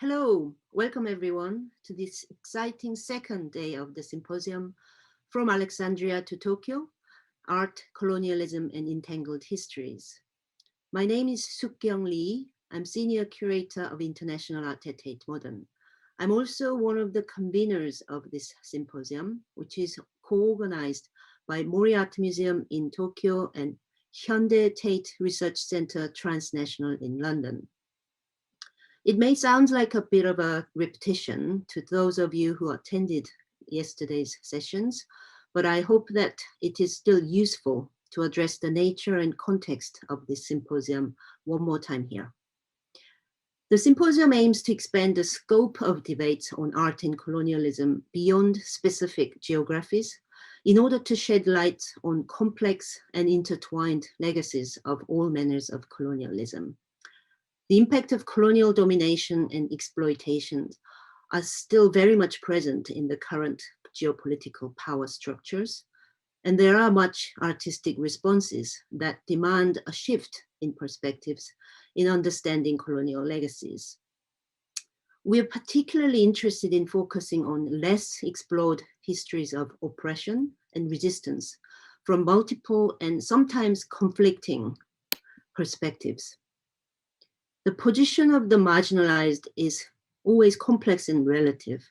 Hello, welcome everyone to this exciting second day of the Symposium from Alexandria to Tokyo, Art, Colonialism and Entangled Histories. My name is Suk-kyung Lee. I'm Senior Curator of International Art at Tate Modern. I'm also one of the conveners of this symposium, which is co-organized by Mori Art Museum in Tokyo and Hyundai Tate Research Center Transnational in London. It may sound like a bit of a repetition to those of you who attended yesterday's sessions, but I hope that it is still useful to address the nature and context of this symposium one more time here. The symposium aims to expand the scope of debates on art and colonialism beyond specific geographies in order to shed light on complex and intertwined legacies of all manners of colonialism. The impact of colonial domination and exploitation are still very much present in the current geopolitical power structures, and there are much artistic responses that demand a shift in perspectives in understanding colonial legacies. We are particularly interested in focusing on less explored histories of oppression and resistance from multiple and sometimes conflicting perspectives. The position of the marginalized is always complex and relative,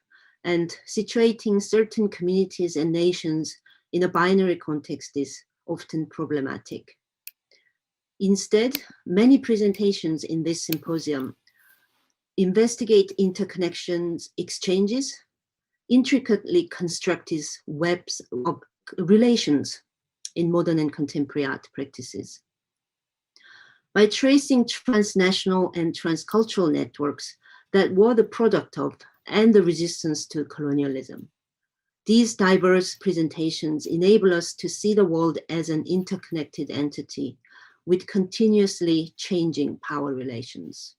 and situating certain communities and nations in a binary context is often problematic. Instead, many presentations in this symposium investigate interconnections, exchanges, intricately constructed webs of relations in modern and contemporary art practices. By tracing transnational and transcultural networks that were the product of and the resistance to colonialism. These diverse presentations enable us to see the world as an interconnected entity with continuously changing power relations.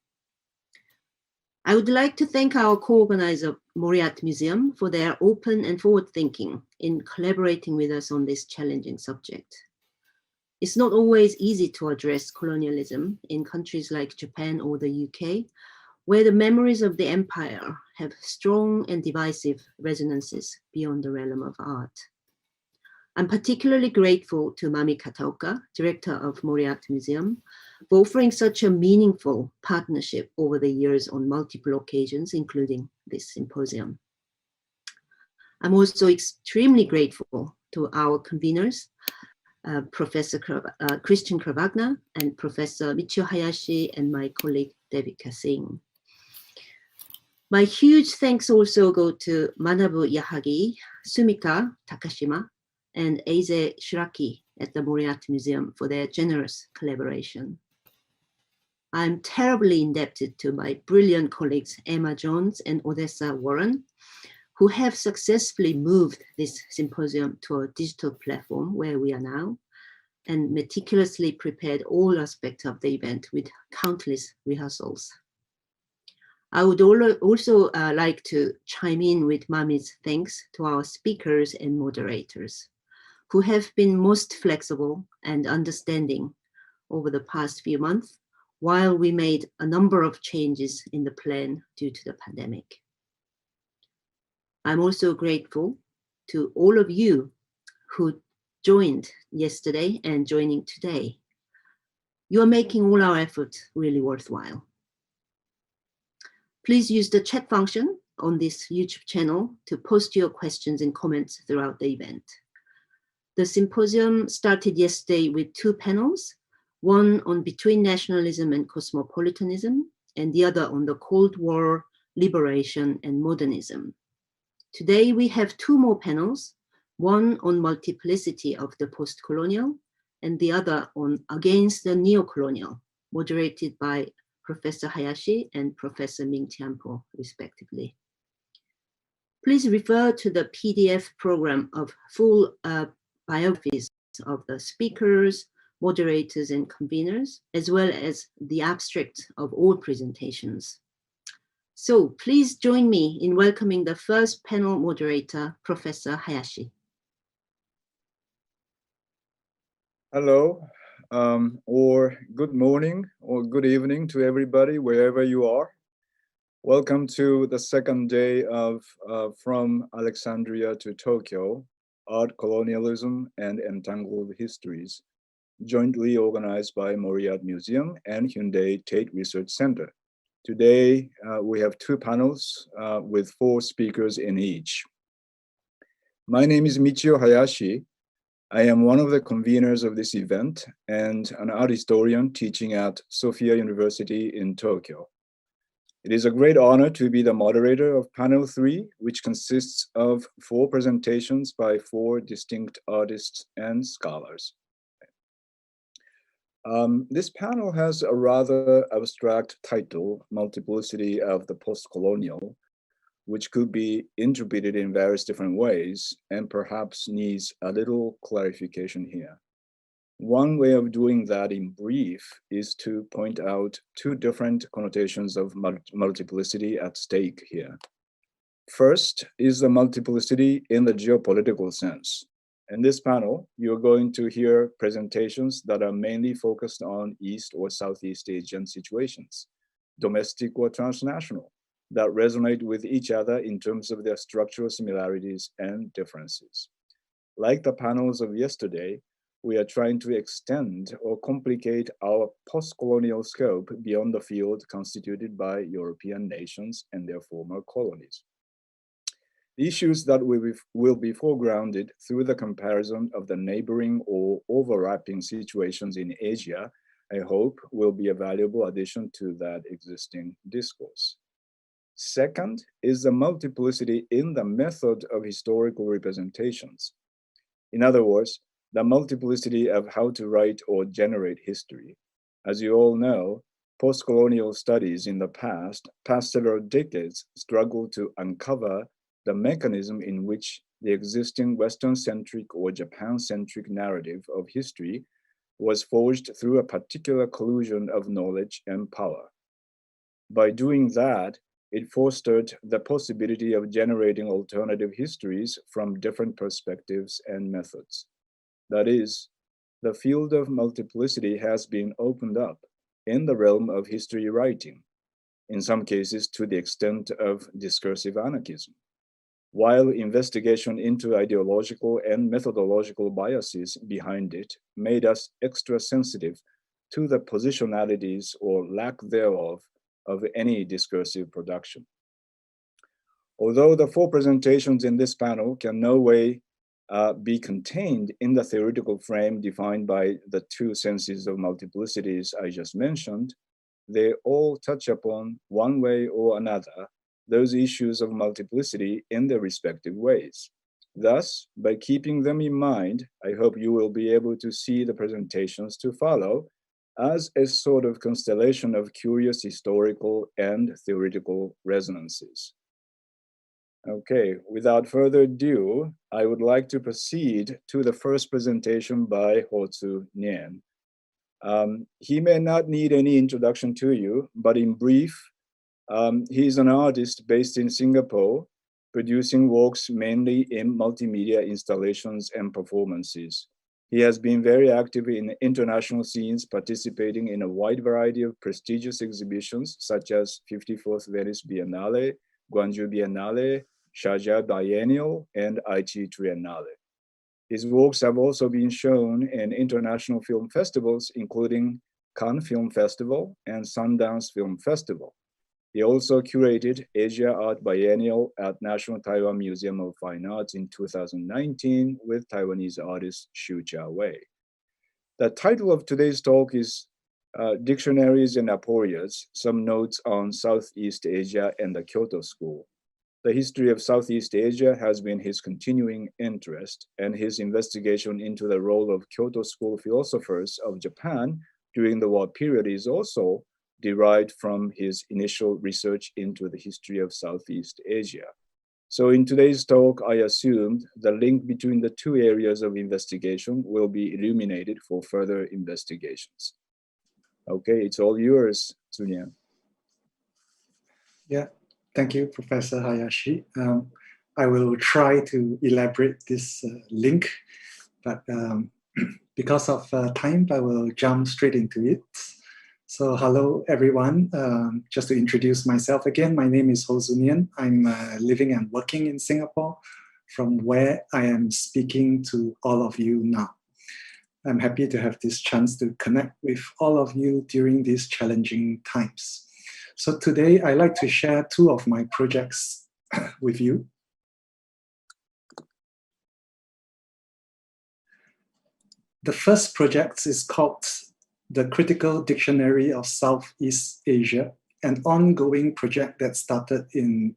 I would like to thank our co-organizer, Mori Art Museum, for their open and forward thinking in collaborating with us on this challenging subject. It's not always easy to address colonialism in countries like Japan or the UK, where the memories of the empire have strong and divisive resonances beyond the realm of art. I'm particularly grateful to Mami Kataoka, director of Mori Art Museum, for offering such a meaningful partnership over the years on multiple occasions, including this symposium. I'm also extremely grateful to our conveners, Professor Christian Cravagna and Professor Michio Hayashi and my colleague Devika Singh. My huge thanks also go to Manabu Yahagi, Sumika Takashima, and Eize Shiraki at the Mori Art Museum for their generous collaboration. I'm terribly indebted to my brilliant colleagues Emma Jones and Odessa Warren, who have successfully moved this symposium to a digital platform where we are now, and meticulously prepared all aspects of the event with countless rehearsals. I would also like to chime in with Mami's thanks to our speakers and moderators, who have been most flexible and understanding over the past few months, while we made a number of changes in the plan due to the pandemic. I'm also grateful to all of you who joined yesterday and joining today. You are making all our efforts really worthwhile. Please use the chat function on this YouTube channel to post your questions and comments throughout the event. The symposium started yesterday with two panels, one on between nationalism and cosmopolitanism, and the other on the Cold War, liberation, and modernism. Today we have two more panels, one on multiplicity of the postcolonial, and the other on against the neocolonial, moderated by Professor Hayashi and Professor Ming Tianpo, respectively. Please refer to the PDF program of full biographies of the speakers, moderators, and conveners, as well as the abstract of all presentations. So please join me in welcoming the first panel moderator, Professor Hayashi. Hello, or good morning or good evening to everybody, wherever you are. Welcome to the second day of From Alexandria to Tokyo, Art, Colonialism and Entangled Histories, jointly organized by Mori Art Museum and Hyundai Tate Research Center. Today, we have two panels with 4 speakers in each. My name is Michio Hayashi. I am one of the conveners of this event and an art historian teaching at Sophia University in Tokyo. It is a great honor to be the moderator of panel 3, which consists of 4 presentations by 4 distinct artists and scholars. This panel has a rather abstract title, Multiplicity of the Postcolonial, which could be interpreted in various different ways and perhaps needs a little clarification here. One way of doing that in brief is to point out 2 different connotations of multiplicity at stake here. First is the multiplicity in the geopolitical sense. In this panel, you're going to hear presentations that are mainly focused on East or Southeast Asian situations, domestic or transnational, that resonate with each other in terms of their structural similarities and differences. Like the panels of yesterday, we are trying to extend or complicate our post-colonial scope beyond the field constituted by European nations and their former colonies. The issues that will be foregrounded through the comparison of the neighboring or overlapping situations in Asia, I hope will be a valuable addition to that existing discourse. Second is the multiplicity in the method of historical representations. In other words, the multiplicity of how to write or generate history. As you all know, post-colonial studies in the past several decades struggled to uncover the mechanism in which the existing Western-centric or Japan-centric narrative of history was forged through a particular collusion of knowledge and power. By doing that, it fostered the possibility of generating alternative histories from different perspectives and methods. That is, the field of multiplicity has been opened up in the realm of history writing, in some cases to the extent of discursive anarchism, while investigation into ideological and methodological biases behind it made us extra sensitive to the positionalities or lack thereof of any discursive production. Although the 4 presentations in this panel can no way be contained in the theoretical frame defined by the 2 senses of multiplicities I just mentioned, they all touch upon, one way or another, those issues of multiplicity in their respective ways. Thus, by keeping them in mind, I hope you will be able to see the presentations to follow as a sort of constellation of curious historical and theoretical resonances. Okay, without further ado, I would like to proceed to the first presentation by Hotsu Nien. He may not need any introduction to you, but in brief, he's an artist based in Singapore, producing works mainly in multimedia installations and performances. He has been very active in international scenes, participating in a wide variety of prestigious exhibitions such as 54th Venice Biennale, Gwangju Biennale, Sharjah Biennial, and Aichi Triennale. His works have also been shown in international film festivals, including Cannes Film Festival and Sundance Film Festival. He also curated Asia Art Biennial at National Taiwan Museum of Fine Arts in 2019 with Taiwanese artist Xu Jiawei. The title of today's talk is Dictionaries and Aporias, Some Notes on Southeast Asia and the Kyoto School. The history of Southeast Asia has been his continuing interest, and his investigation into the role of Kyoto School philosophers of Japan during the war period is also derived from his initial research into the history of Southeast Asia. So in today's talk, I assumed the link between the 2 areas of investigation will be illuminated for further investigations. Okay, it's all yours, Tsunya. Yeah. Thank you, Professor Hayashi. I will try to elaborate this link, but because of time, I will jump straight into it. So hello, everyone. Just to introduce myself again, my name is Ho Zunian. I'm living and working in Singapore, from where I am speaking to all of you now. I'm happy to have this chance to connect with all of you during these challenging times. So today, I'd like to share two of my projects with you. The first project is called the Critical Dictionary of Southeast Asia, an ongoing project that started in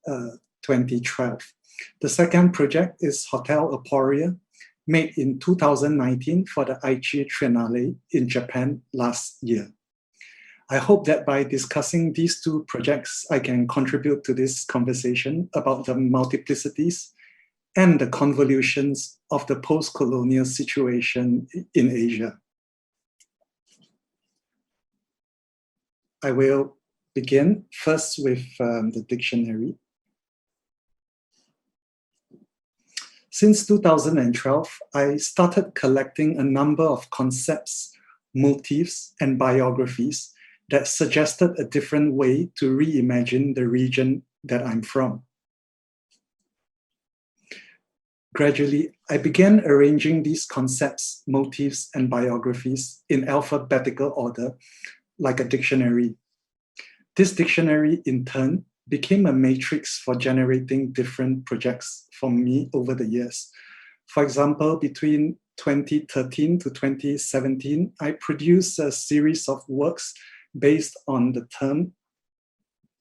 2012. The second project is Hotel Aporia, made in 2019 for the Aichi Triennale in Japan last year. I hope that by discussing these two projects, I can contribute to this conversation about the multiplicities and the convolutions of the post-colonial situation in Asia. I will begin first with the dictionary. Since 2012, I started collecting a number of concepts, motifs, and biographies that suggested a different way to reimagine the region that I'm from. Gradually, I began arranging these concepts, motifs, and biographies in alphabetical order, like a dictionary. This dictionary, in turn, became a matrix for generating different projects for me over the years. For example, between 2013 to 2017, I produced a series of works based on the term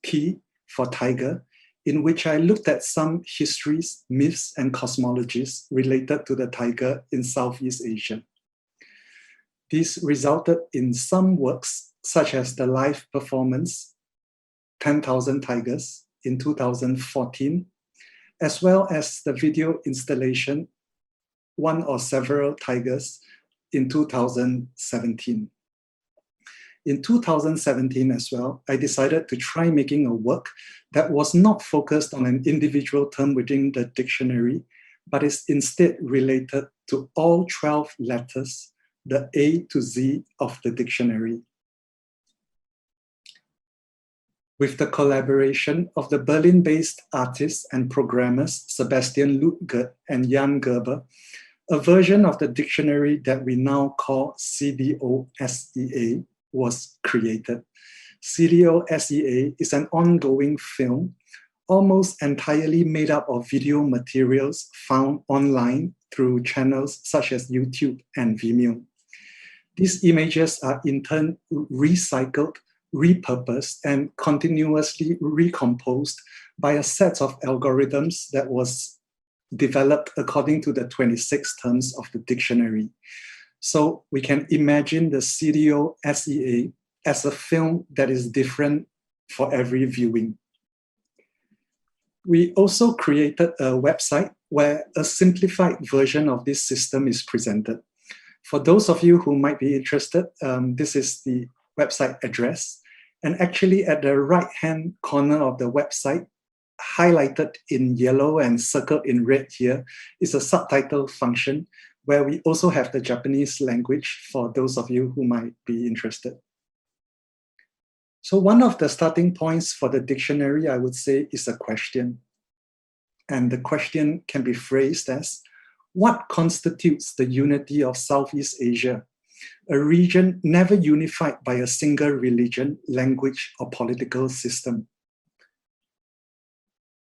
T for tiger, in which I looked at some histories, myths, and cosmologies related to the tiger in Southeast Asia. These resulted in some works, such as the live performance 10,000 Tigers in 2014, as well as the video installation One or Several Tigers in 2017. In 2017 as well, I decided to try making a work that was not focused on an individual term within the dictionary, but is instead related to all 12 letters, the A to Z of the dictionary. With the collaboration of the Berlin-based artists and programmers Sebastian Lutgert and Jan Gerber, a version of the dictionary that we now call CDO-SEA was created. CDO-SEA is an ongoing film, almost entirely made up of video materials found online through channels such as YouTube and Vimeo. These images are in turn recycled, repurposed, and continuously recomposed by a set of algorithms that was developed according to the 26 terms of the dictionary. So we can imagine the CDO-SEA as a film that is different for every viewing. We also created a website where a simplified version of this system is presented. For those of you who might be interested, this is the website address. And actually at the right-hand corner of the website, highlighted in yellow and circled in red here, is a subtitle function where we also have the Japanese language for those of you who might be interested. So one of the starting points for the dictionary, I would say, is a question. And the question can be phrased as, what constitutes the unity of Southeast Asia, a region never unified by a single religion, language, or political system?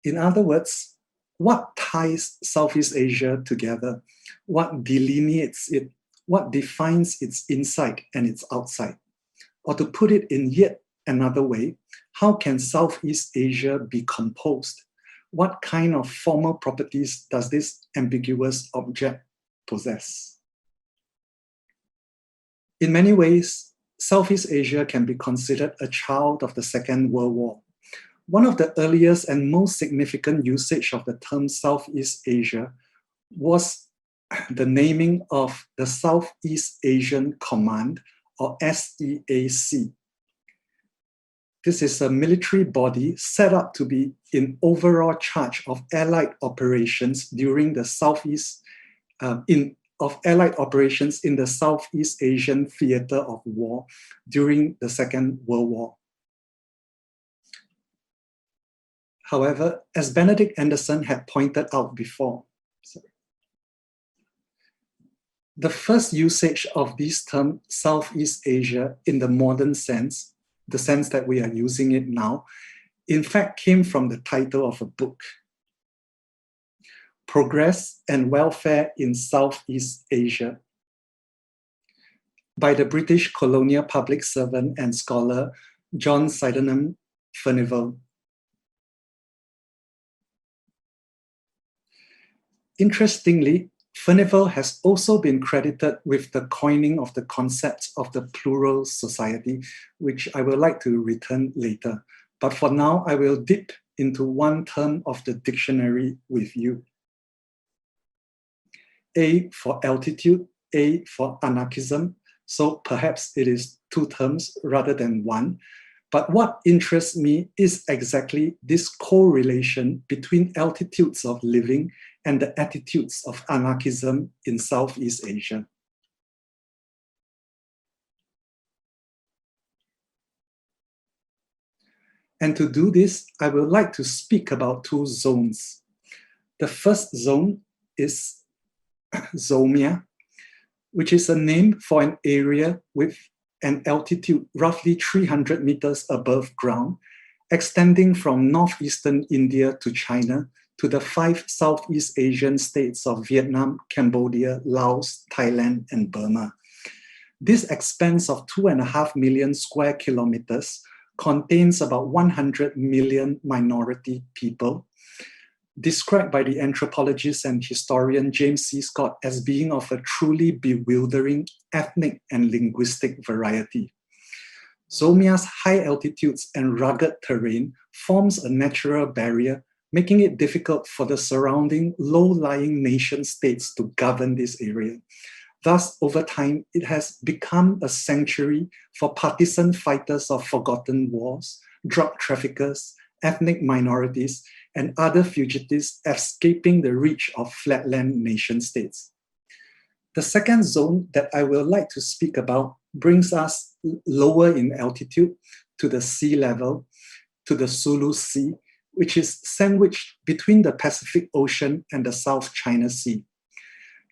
In other words, what ties Southeast Asia together? What delineates it? What defines its inside and its outside? Or to put it in yet another way, how can Southeast Asia be composed? What kind of formal properties does this ambiguous object possess? In many ways, Southeast Asia can be considered a child of the Second World War. One of the earliest and most significant usage of the term Southeast Asia was the naming of the Southeast Asian Command, or SEAC. This is a military body set up to be in overall charge of Allied operations during the Southeast, in of Allied operations in the Southeast Asian theater of war during the Second World War. However, as Benedict Anderson had pointed out before, the first usage of this term Southeast Asia in the modern sense, the sense that we are using it now, in fact came from the title of a book, Progress and Welfare in Southeast Asia, by the British colonial public servant and scholar John Sydenham Furnivall. Interestingly, Furnivall has also been credited with the coining of the concept of the plural society, which I would like to return later. But for now, I will dip into one term of the dictionary with you. A for altitude, A for anarchism. So perhaps it is two terms rather than one. But what interests me is exactly this correlation between altitudes of living and the attitudes of anarchism in Southeast Asia. And to do this, I would like to speak about two zones. The first zone is Zomia, which is a name for an area with an altitude roughly 300 meters above ground, extending from northeastern India to China to the 5 Southeast Asian states of Vietnam, Cambodia, Laos, Thailand, and Burma. This expanse of 2.5 million square kilometers contains about 100 million minority people, described by the anthropologist and historian James C. Scott as being of a truly bewildering ethnic and linguistic variety. Zomia's high altitudes and rugged terrain forms a natural barrier, making it difficult for the surrounding low-lying nation states to govern this area. Thus, over time, it has become a sanctuary for partisan fighters of forgotten wars, drug traffickers, ethnic minorities, and other fugitives escaping the reach of flatland nation states. The second zone that I would like to speak about brings us lower in altitude to the sea level, to the Sulu Sea, which is sandwiched between the Pacific Ocean and the South China Sea.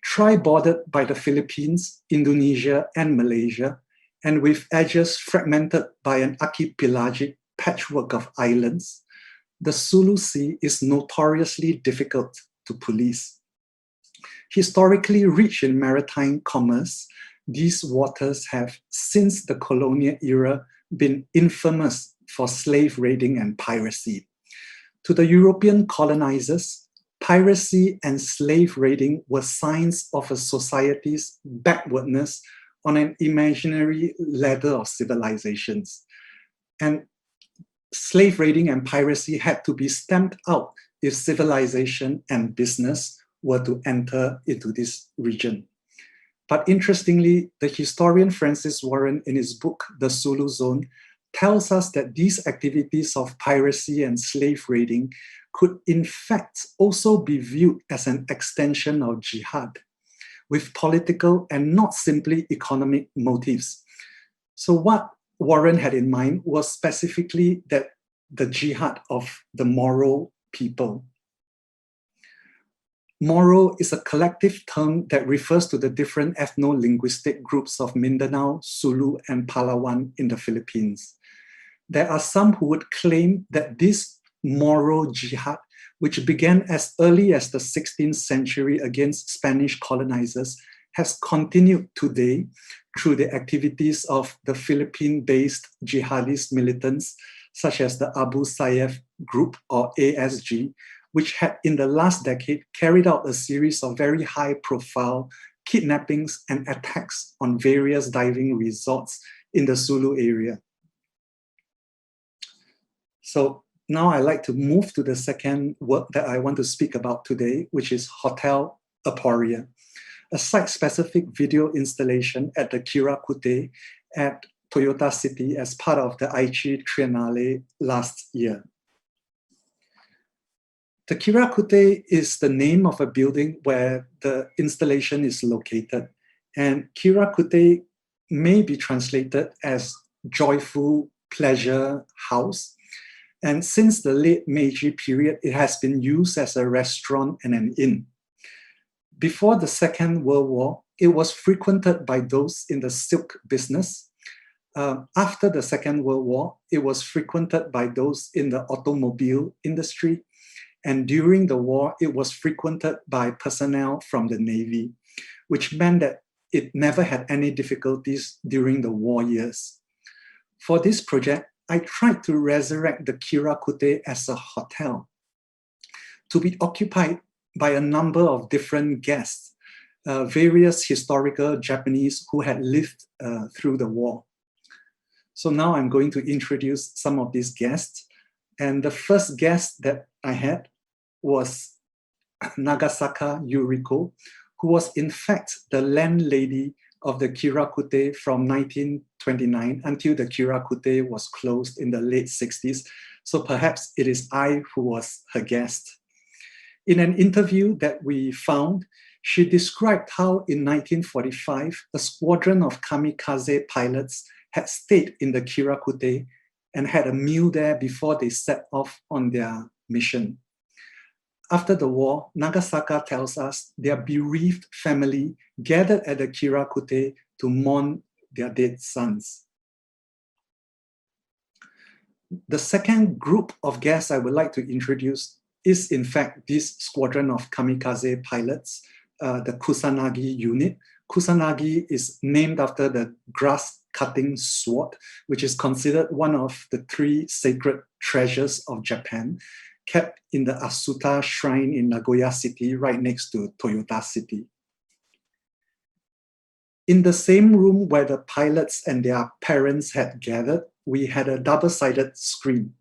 Tri-bordered by the Philippines, Indonesia, and Malaysia, and with edges fragmented by an archipelagic patchwork of islands, the Sulu Sea is notoriously difficult to police. Historically rich in maritime commerce, these waters have, since the colonial era, been infamous for slave raiding and piracy. To the European colonizers, piracy and slave raiding were signs of a society's backwardness on an imaginary ladder of civilizations. And slave raiding and piracy had to be stamped out if civilization and business were to enter into this region. But interestingly, the historian Francis Warren, in his book, The Sulu Zone, tells us that these activities of piracy and slave raiding could in fact also be viewed as an extension of jihad, with political and not simply economic motives. So what Warren had in mind was specifically that the jihad of the Moro people. Moro is a collective term that refers to the different ethno-linguistic groups of Mindanao, Sulu, and Palawan in the Philippines. There are some who would claim that this Moro jihad, which began as early as the 16th century against Spanish colonizers, has continued today through the activities of the Philippine-based jihadist militants, such as the Abu Sayyaf Group, or ASG, which had in the last decade carried out a series of very high-profile kidnappings and attacks on various diving resorts in the Sulu area. So now I'd like to move to the second work that I want to speak about today, which is Hotel Aporia, a site-specific video installation at the Kirakute at Toyota City as part of the Aichi Triennale last year. The Kirakute is the name of a building where the installation is located, and Kirakute may be translated as joyful pleasure house. And since the late Meiji period, it has been used as a restaurant and an inn. Before the Second World War, it was frequented by those in the silk business. After the Second World War, it was frequented by those in the automobile industry. And during the war, it was frequented by personnel from the Navy, which meant that it never had any difficulties during the war years. For this project, I tried to resurrect the Kirakute as a hotel to be occupied by a number of different guests, various historical Japanese who had lived through the war. So now I'm going to introduce some of these guests. And the first guest that I had was Nagasaka Yuriko, who was in fact the landlady of the Kirakute from 1929 until the Kirakute was closed in the late 60s. So perhaps it is I who was her guest. In an interview that we found, she described how in 1945, a squadron of kamikaze pilots had stayed in the Kirakute and had a meal there before they set off on their mission. After the war, Nagasaka tells us their bereaved family gathered at the Kirakute to mourn their dead sons. The second group of guests I would like to introduce is in fact this squadron of kamikaze pilots, the Kusanagi unit. Kusanagi is named after the grass-cutting sword, which is considered one of the 3 sacred treasures of Japan, kept in the Asuta Shrine in Nagoya City, right next to Toyota City. In the same room where the pilots and their parents had gathered, we had a double-sided screen.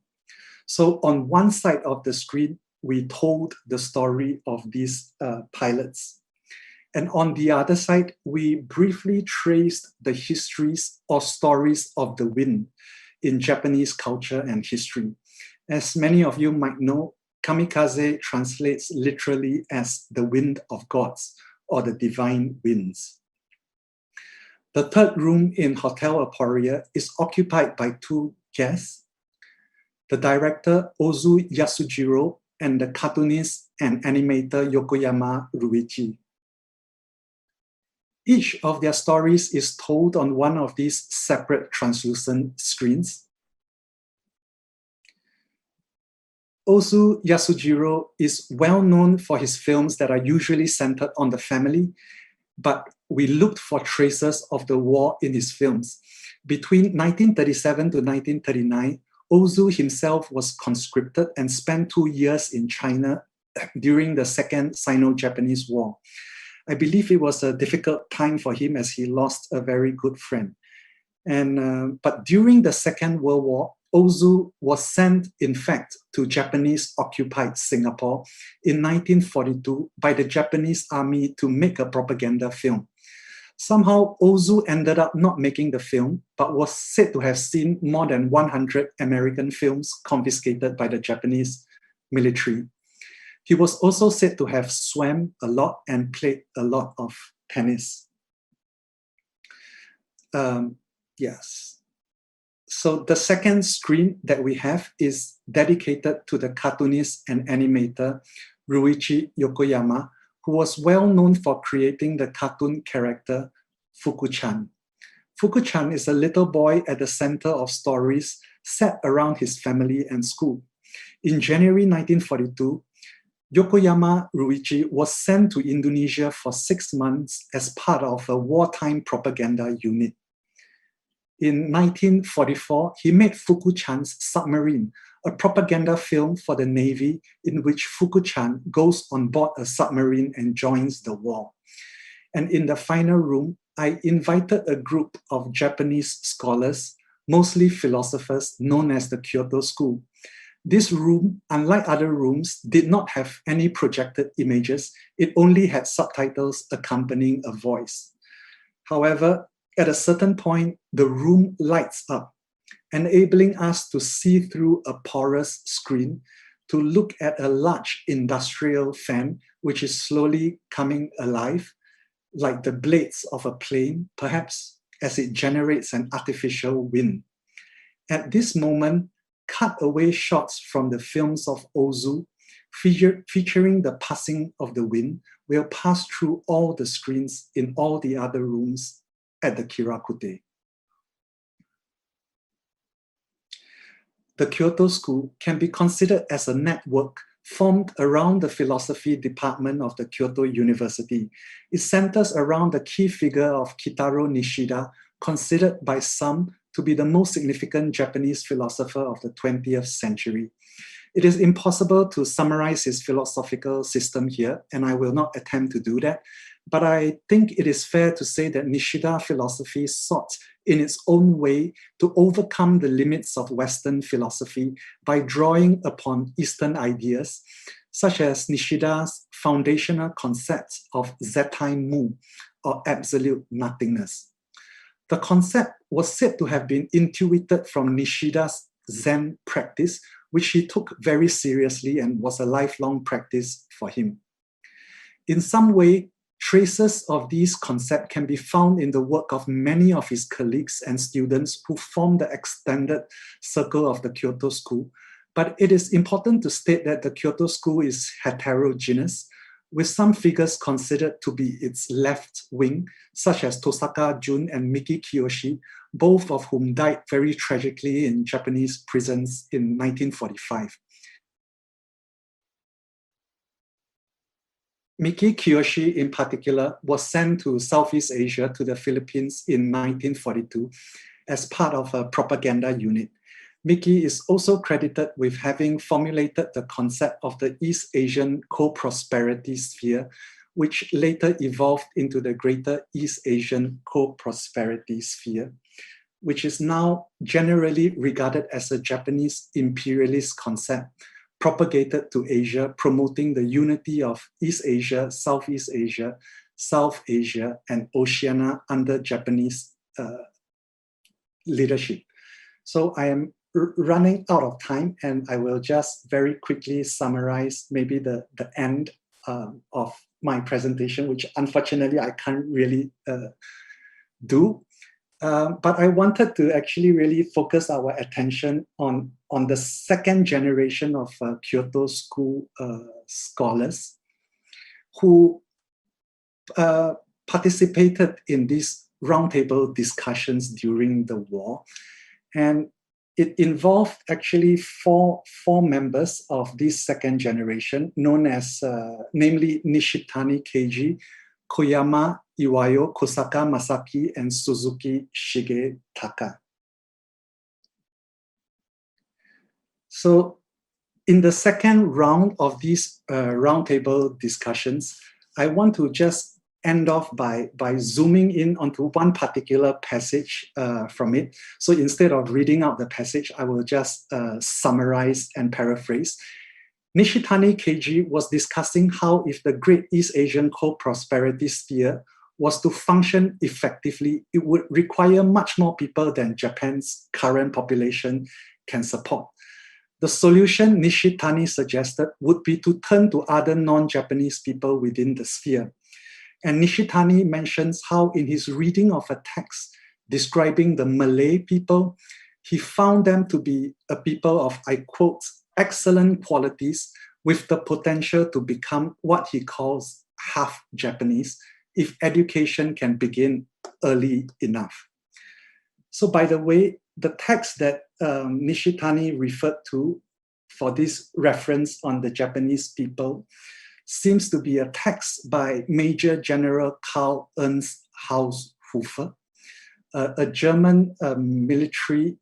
So on one side of the screen, we told the story of these pilots. And on the other side, we briefly traced the histories or stories of the wind in Japanese culture and history. As many of you might know, kamikaze translates literally as the wind of gods or the divine winds. The third room in Hotel Aporia is occupied by 2 guests, the director Ozu Yasujiro and the cartoonist and animator Yokoyama Ruichi. Each of their stories is told on one of these separate translucent screens. Ozu Yasujiro is well known for his films that are usually centered on the family, but we looked for traces of the war in his films. Between 1937 to 1939, Ozu himself was conscripted and spent 2 years in China during the Second Sino-Japanese War. I believe it was a difficult time for him as he lost a very good friend. But during the Second World War, Ozu was sent, in fact, to Japanese-occupied Singapore in 1942 by the Japanese army to make a propaganda film. Somehow, Ozu ended up not making the film, but was said to have seen more than 100 American films confiscated by the Japanese military. He was also said to have swam a lot and played a lot of tennis. Yes. So the second screen that we have is dedicated to the cartoonist and animator Ruichi Yokoyama, who was well known for creating the cartoon character Fuku-chan. Fuku-chan is a little boy at the center of stories set around his family and school. In January 1942, Yokoyama Ruichi was sent to Indonesia for 6 months as part of a wartime propaganda unit. In 1944, he made Fuku-chan's Submarine, a propaganda film for the Navy in which Fuku-chan goes on board a submarine and joins the war. And in the final room, I invited a group of Japanese scholars, mostly philosophers, known as the Kyoto School. This room, unlike other rooms, did not have any projected images. It only had subtitles accompanying a voice. However, at a certain point, the room lights up, enabling us to see through a porous screen to look at a large industrial fan which is slowly coming alive, like the blades of a plane, perhaps, as it generates an artificial wind. At this moment, cutaway shots from the films of Ozu, featuring the passing of the wind, will pass through all the screens in all the other rooms at the Kirakute. The Kyoto School can be considered as a network formed around the philosophy department of the Kyoto University. It centers around the key figure of Kitaro Nishida, considered by some to be the most significant Japanese philosopher of the 20th century. It is impossible to summarize his philosophical system here, and I will not attempt to do that. But I think it is fair to say that Nishida philosophy sought in its own way to overcome the limits of Western philosophy by drawing upon Eastern ideas, such as Nishida's foundational concept of zettai mu, or absolute nothingness. The concept was said to have been intuited from Nishida's Zen practice, which he took very seriously and was a lifelong practice for him. In some way, traces of these concepts can be found in the work of many of his colleagues and students who form the extended circle of the Kyoto School. But it is important to state that the Kyoto School is heterogeneous, with some figures considered to be its left wing, such as Tosaka Jun and Miki Kiyoshi, both of whom died very tragically in Japanese prisons in 1945. Miki Kiyoshi, in particular, was sent to Southeast Asia, to the Philippines in 1942 as part of a propaganda unit. Miki is also credited with having formulated the concept of the East Asian co-prosperity sphere, which later evolved into the Greater East Asian co-prosperity sphere, which is now generally regarded as a Japanese imperialist concept propagated to Asia, promoting the unity of East Asia, Southeast Asia, South Asia, and Oceania under Japanese leadership. So I am running out of time, and I will just very quickly summarize maybe the end of my presentation, which unfortunately I can't really do. But I wanted to actually really focus our attention on the second generation of Kyoto School scholars who participated in these roundtable discussions during the war. And it involved actually four members of this second generation, known as, namely Nishitani Keiji, Koyama Iwayo, Kosaka Masaki, and Suzuki Shigetaka. So in the second round of these roundtable discussions, I want to just end off by zooming in onto one particular passage from it. So instead of reading out the passage, I will just summarize and paraphrase. Nishitani Keiji was discussing how if the Great East Asian Co-Prosperity Sphere was to function effectively, it would require much more people than Japan's current population can support. The solution Nishitani suggested would be to turn to other non-Japanese people within the sphere. And Nishitani mentions how in his reading of a text describing the Malay people, he found them to be a people of, I quote, excellent qualities with the potential to become what he calls half Japanese if education can begin early enough. So by the way, the text that Nishitani referred to for this reference on the Japanese people seems to be a text by Major General Karl Ernst Haushofer, a German military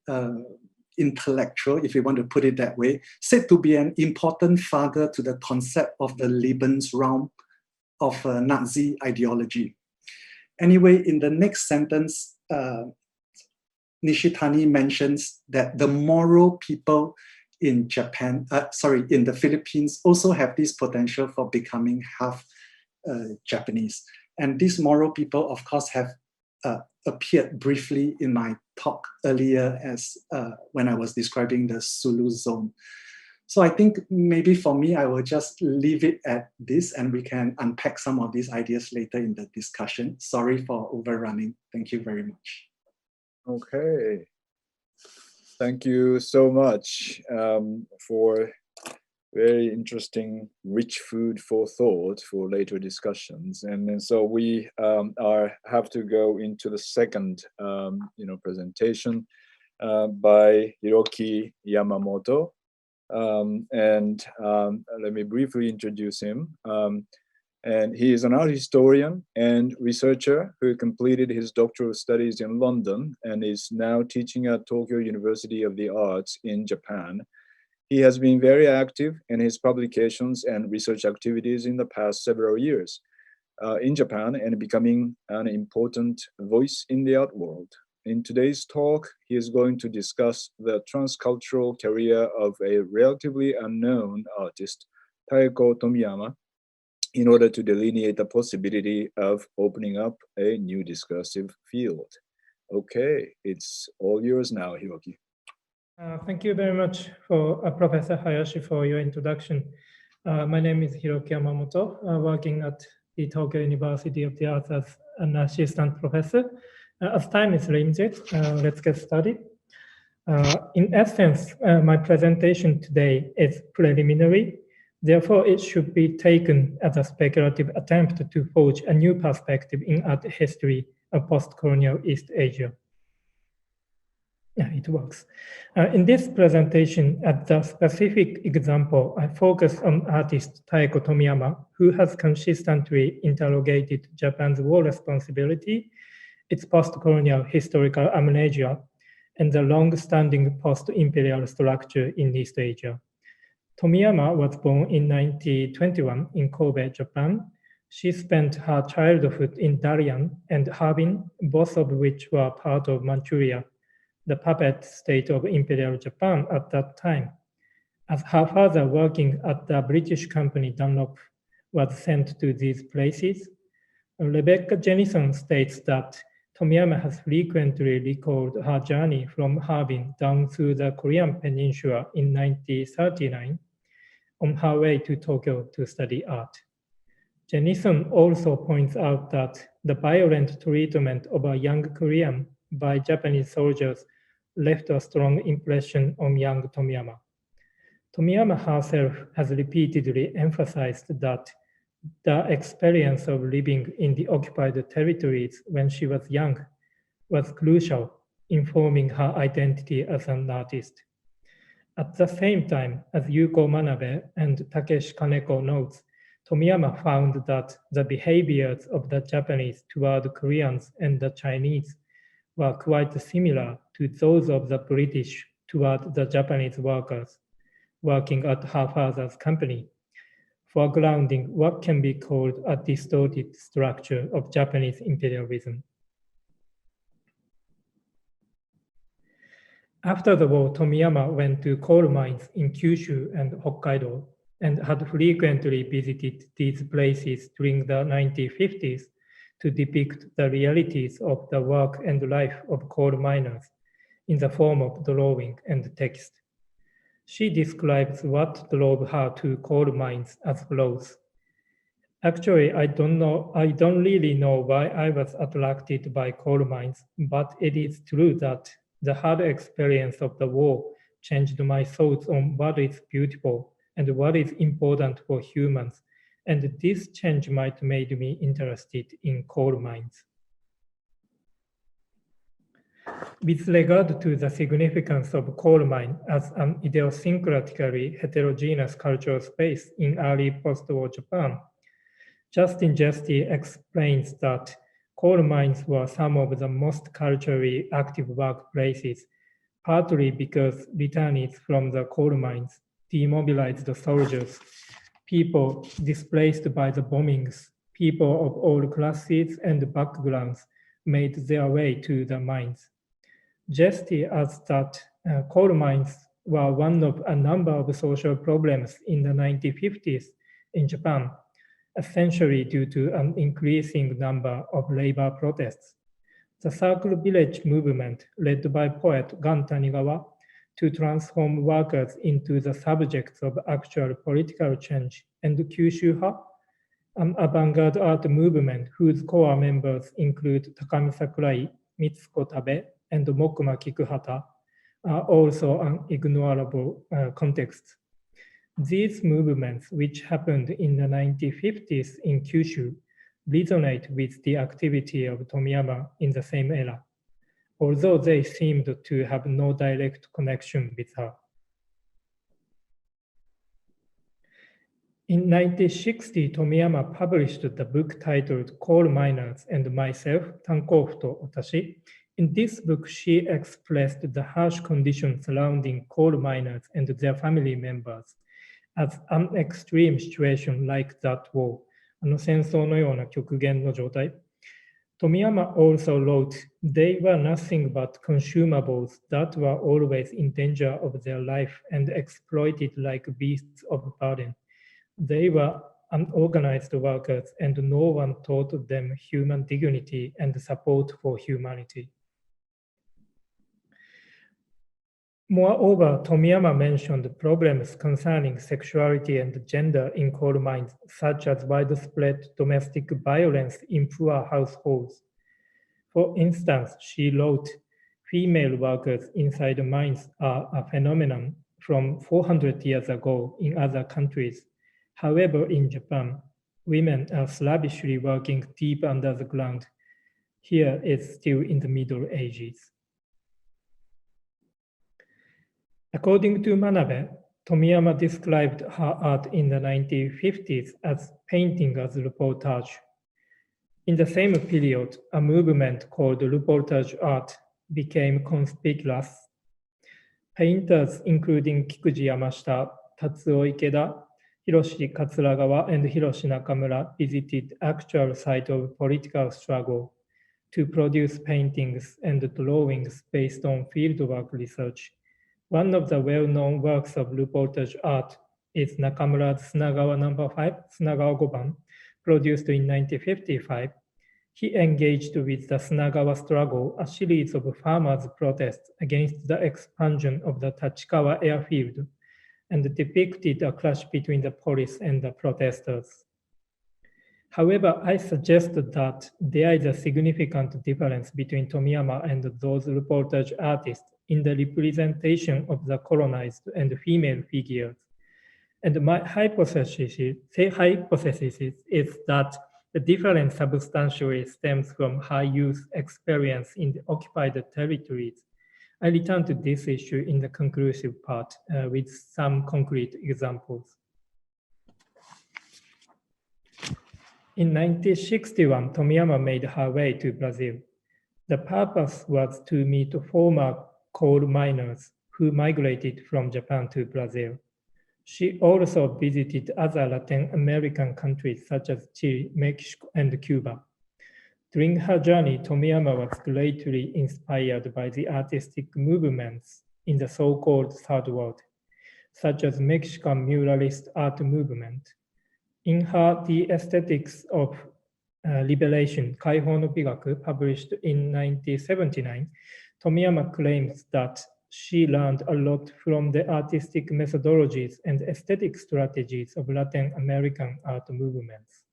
intellectual, if you want to put it that way, said to be an important father to the concept of the Lebensraum of Nazi ideology. Anyway, in the next sentence, Nishitani mentions that the moral people in in the Philippines also have this potential for becoming half Japanese. And these moral people, of course, have appeared briefly in my talk earlier as when I was describing the Sulu zone. So I think maybe for me, I will just leave it at this, and we can unpack some of these ideas later in the discussion. Sorry for overrunning. Thank you very much. Okay. Thank you so much for very interesting, rich food for thought for later discussions. And so we have to go into the second, presentation by Hiroki Yamamoto. Let me briefly introduce him. And he is an art historian and researcher who completed his doctoral studies in London and is now teaching at Tokyo University of the Arts in Japan. He has been very active in his publications and research activities in the past several years in Japan and becoming an important voice in the art world. In today's talk, he is going to discuss the transcultural career of a relatively unknown artist, Tayko Tomiyama, in order to delineate the possibility of opening up a new discursive field. Okay, it's all yours now, Hiroki. Thank you very much for Professor Hayashi for your introduction. My name is Hiroki Yamamoto, working at the Tokyo University of the Arts as an assistant professor. As time is limited, let's get started. In essence, my presentation today is preliminary. Therefore, it should be taken as a speculative attempt to forge a new perspective in art history of post-colonial East Asia. Yeah, it works. In this presentation, at the specific example, I focus on artist Tayko Tomiyama, who has consistently interrogated Japan's war responsibility, its post-colonial historical amnesia, and the long-standing post-imperial structure in East Asia. Tomiyama was born in 1921 in Kobe, Japan. She spent her childhood in Dalian and Harbin, both of which were part of Manchuria, the puppet state of Imperial Japan at that time. As her father, working at the British company Dunlop, was sent to these places, Rebecca Jennison states that Tomiyama has frequently recalled her journey from Harbin down through the Korean peninsula in 1939 on her way to Tokyo to study art. Jennison also points out that the violent treatment of a young Korean by Japanese soldiers left a strong impression on young Tomiyama. Tomiyama herself has repeatedly emphasized that the experience of living in the occupied territories when she was young was crucial in forming her identity as an artist. At the same time, as Yuko Manabe and Takeshi Kaneko notes, Tomiyama found that the behaviors of the Japanese toward Koreans and the Chinese were quite similar to those of the British toward the Japanese workers working at her father's company, foregrounding what can be called a distorted structure of Japanese imperialism. After the war, Tomiyama went to coal mines in Kyushu and Hokkaido and had frequently visited these places during the 1950s to depict the realities of the work and life of coal miners in the form of drawing and text. She describes what drove her to coal mines as follows. Actually, I don't really know why I was attracted by coal mines, but it is true that the hard experience of the war changed my thoughts on what is beautiful and what is important for humans, and this change might made me interested in coal mines. With regard to the significance of coal mine as an idiosyncratically heterogeneous cultural space in early post-war Japan, Justin Jesty explains that coal mines were some of the most culturally active workplaces, partly because returnees from the coal mines demobilized the soldiers, people displaced by the bombings, people of all classes and backgrounds made their way to the mines. Jesty adds that coal mines were one of a number of social problems in the 1950s in Japan, essentially due to an increasing number of labor protests. The Circle Village movement, led by poet Gan Tanigawa, to transform workers into the subjects of actual political change, and Kyushu-ha, an avant-garde art movement whose core members include Takami Sakurai, Mitsuko Tabe, and Mokuma Kikuhata, are also an ignorable context. These movements, which happened in the 1950s in Kyushu, resonate with the activity of Tomiyama in the same era, although they seemed to have no direct connection with her. In 1960, Tomiyama published the book titled Coal Miners and Myself, Tankofu to Otashi. In this book, she expressed the harsh conditions surrounding coal miners and their family members as an extreme situation like that war, 戦争のような極限の状態。Tomiyama also wrote, they were nothing but consumables that were always in danger of their life and exploited like beasts of burden. They were unorganized workers and no one taught them human dignity and support for humanity. Moreover, Tomiyama mentioned problems concerning sexuality and gender in coal mines, such as widespread domestic violence in poor households. For instance, she wrote, female workers inside mines are a phenomenon from 400 years ago in other countries. However, in Japan, women are slavishly working deep under the ground. Here it's still in the Middle Ages. According to Manabe, Tomiyama described her art in the 1950s as painting as reportage. In the same period, a movement called reportage art became conspicuous. Painters including Kikuji Yamashita, Tatsuo Ikeda, Hiroshi Katsuragawa, and Hiroshi Nakamura visited actual site of political struggle to produce paintings and drawings based on fieldwork research. One of the well-known works of reportage art is Nakamura's Sunagawa No. 5, Sunagawa Goban, produced in 1955. He engaged with the Sunagawa struggle, a series of farmers' protests against the expansion of the Tachikawa airfield, and depicted a clash between the police and the protesters. However, I suggest that there is a significant difference between Tomiyama and those reportage artists in the representation of the colonized and female figures. And my hypothesis is that the difference substantially stems from her youth experience in the occupied territories. I return to this issue in the conclusive part with some concrete examples. In 1961, Tomiyama made her way to Brazil. The purpose was to meet former coal miners who migrated from Japan to Brazil. She also visited other Latin American countries such as Chile, Mexico, and Cuba. During her journey, Tomiyama was greatly inspired by the artistic movements in the so-called Third World, such as Mexican muralist art movement. In her The Aesthetics of Liberation, Kaihou no Bigaku, published in 1979, Tomiyama claims that she learned a lot from the artistic methodologies and aesthetic strategies of Latin American art movements.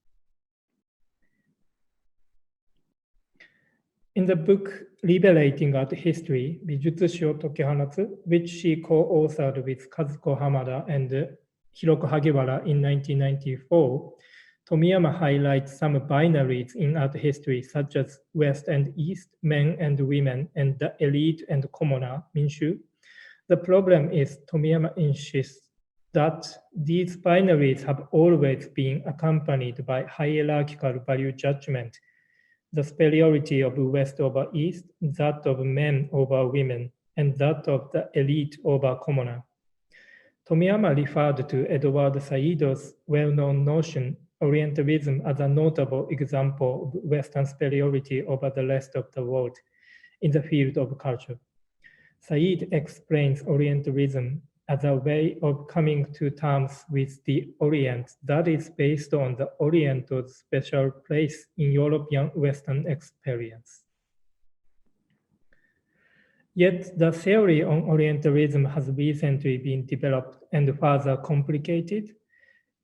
In the book Liberating Art History, 美術史を解き放つ, which she co-authored with Kazuko Hamada and Hiroko Hagewara in 1994, Tomiyama highlights some binaries in art history such as West and East, men and women, and the elite and commoner, Minshu. The problem is Tomiyama insists that these binaries have always been accompanied by hierarchical value judgment, the superiority of West over East, that of men over women, and that of the elite over commoner. Tomiyama referred to Edward Said's well-known notion, Orientalism, as a notable example of Western superiority over the rest of the world in the field of culture. Said explains Orientalism as a way of coming to terms with the Orient that is based on the Oriental's special place in European Western experience. Yet the theory on Orientalism has recently been developed and further complicated.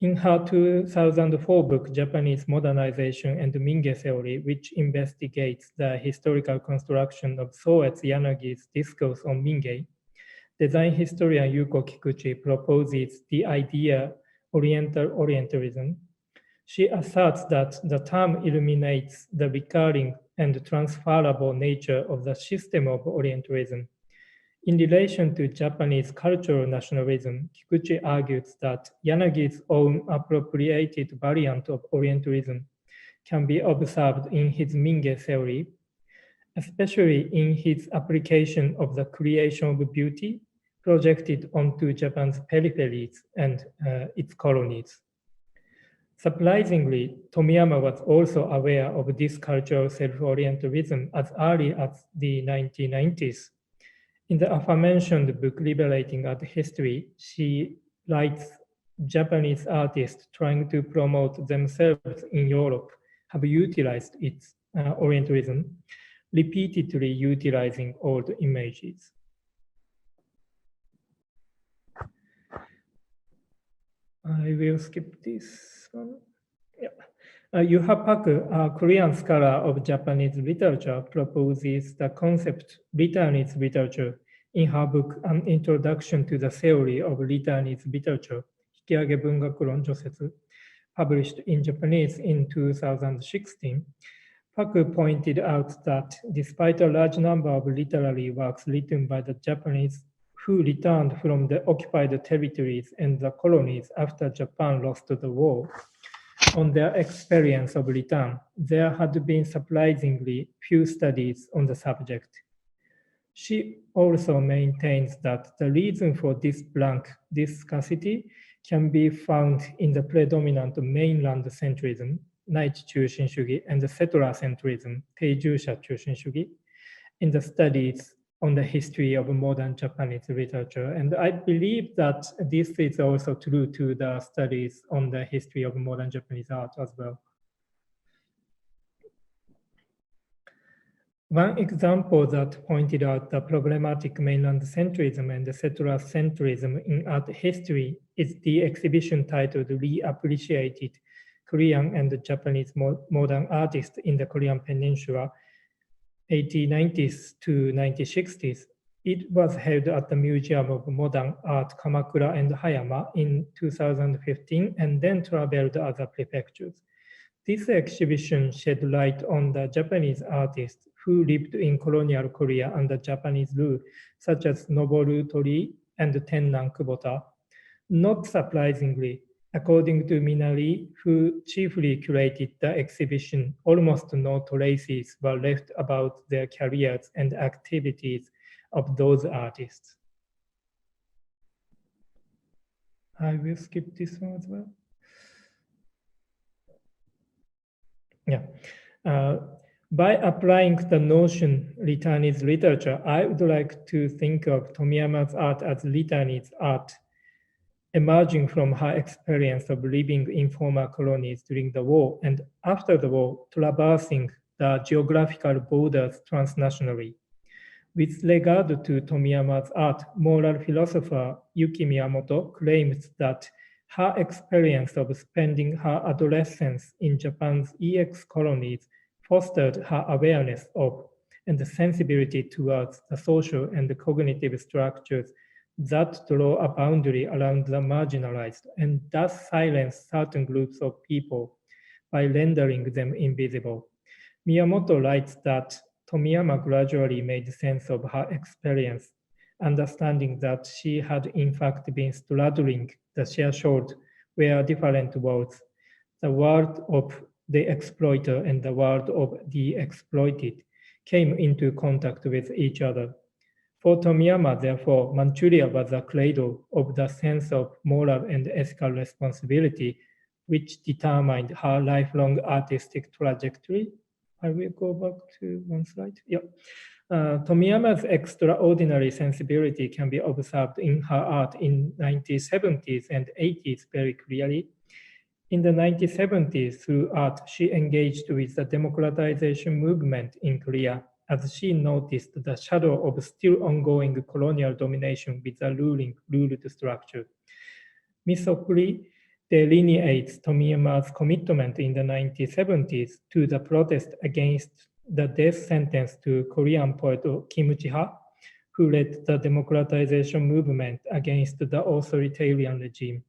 In her 2004 book, Japanese Modernization and Mingei Theory, which investigates the historical construction of Soetsu Yanagi's discourse on Mingei, design historian Yuko Kikuchi proposes the idea Orientalism. She asserts that the term illuminates the recurring and transferable nature of the system of Orientalism. In relation to Japanese cultural nationalism, Kikuchi argues that Yanagi's own appropriated variant of Orientalism can be observed in his Mingei theory, especially in his application of the creation of beauty projected onto Japan's peripheries and its colonies. Surprisingly, Tomiyama was also aware of this cultural self-orientalism as early as the 1990s. In the aforementioned book, Liberating Art History, she writes, Japanese artists trying to promote themselves in Europe have utilized its Orientalism, repeatedly utilizing old images. I will skip this one. Yeah. Yuha Pak, a Korean scholar of Japanese literature, proposes the concept Returnist literature in her book An Introduction to the Theory of Returnist Literature, Hikiage Bungakuron Josetsu, published in Japanese in 2016. Pak pointed out that despite a large number of literary works written by the Japanese who returned from the occupied territories and the colonies after Japan lost the war, on their experience of return, there had been surprisingly few studies on the subject. She also maintains that the reason for this scarcity can be found in the predominant mainland centrism, Naichi Chūshin Shugi, and the settler centrism, Teijūsha Chūshin Shugi, in the studies on the history of modern Japanese literature. And I believe that this is also true to the studies on the history of modern Japanese art as well. One example that pointed out the problematic mainland centrism and the settler centrism in art history is the exhibition titled Reappreciated Korean and Japanese Modern Artists in the Korean Peninsula, 1890s to 1960s. It was held at the Museum of Modern Art Kamakura and Hayama in 2015 and then traveled other prefectures. This exhibition shed light on the Japanese artists who lived in colonial Korea under Japanese rule, such as Noboru Tori and Tennan Kubota. Not surprisingly, according to Minari, who chiefly curated the exhibition, almost no traces were left about their careers and activities of those artists. I will skip this one as well. Yeah. By applying the notion returnist literature, I would like to think of Tomiyama's art as returnist art, emerging from her experience of living in former colonies during the war and after the war, traversing the geographical borders transnationally. With regard to Tomiyama's art, moral philosopher Yuki Miyamoto claims that her experience of spending her adolescence in Japan's EX colonies fostered her awareness of and the sensibility towards the social and the cognitive structures that draw a boundary around the marginalized and thus silence certain groups of people by rendering them invisible. Miyamoto writes that Tomiyama gradually made sense of her experience, understanding that she had in fact been straddling the threshold where different worlds, the world of the exploiter and the world of the exploited, came into contact with each other. For Tomiyama, therefore, Manchuria was a cradle of the sense of moral and ethical responsibility, which determined her lifelong artistic trajectory. I will go back to one slide. Yeah. Tomiyama's extraordinary sensibility can be observed in her art in 1970s and 80s very clearly. In the 1970s, through art, she engaged with the democratization movement in Korea as she noticed the shadow of still ongoing colonial domination with a ruled structure. Ms. Oakley delineates Tomiyama's commitment in the 1970s to the protest against the death sentence to Korean poet Kim Chi-ha, who led the democratization movement against the authoritarian regime,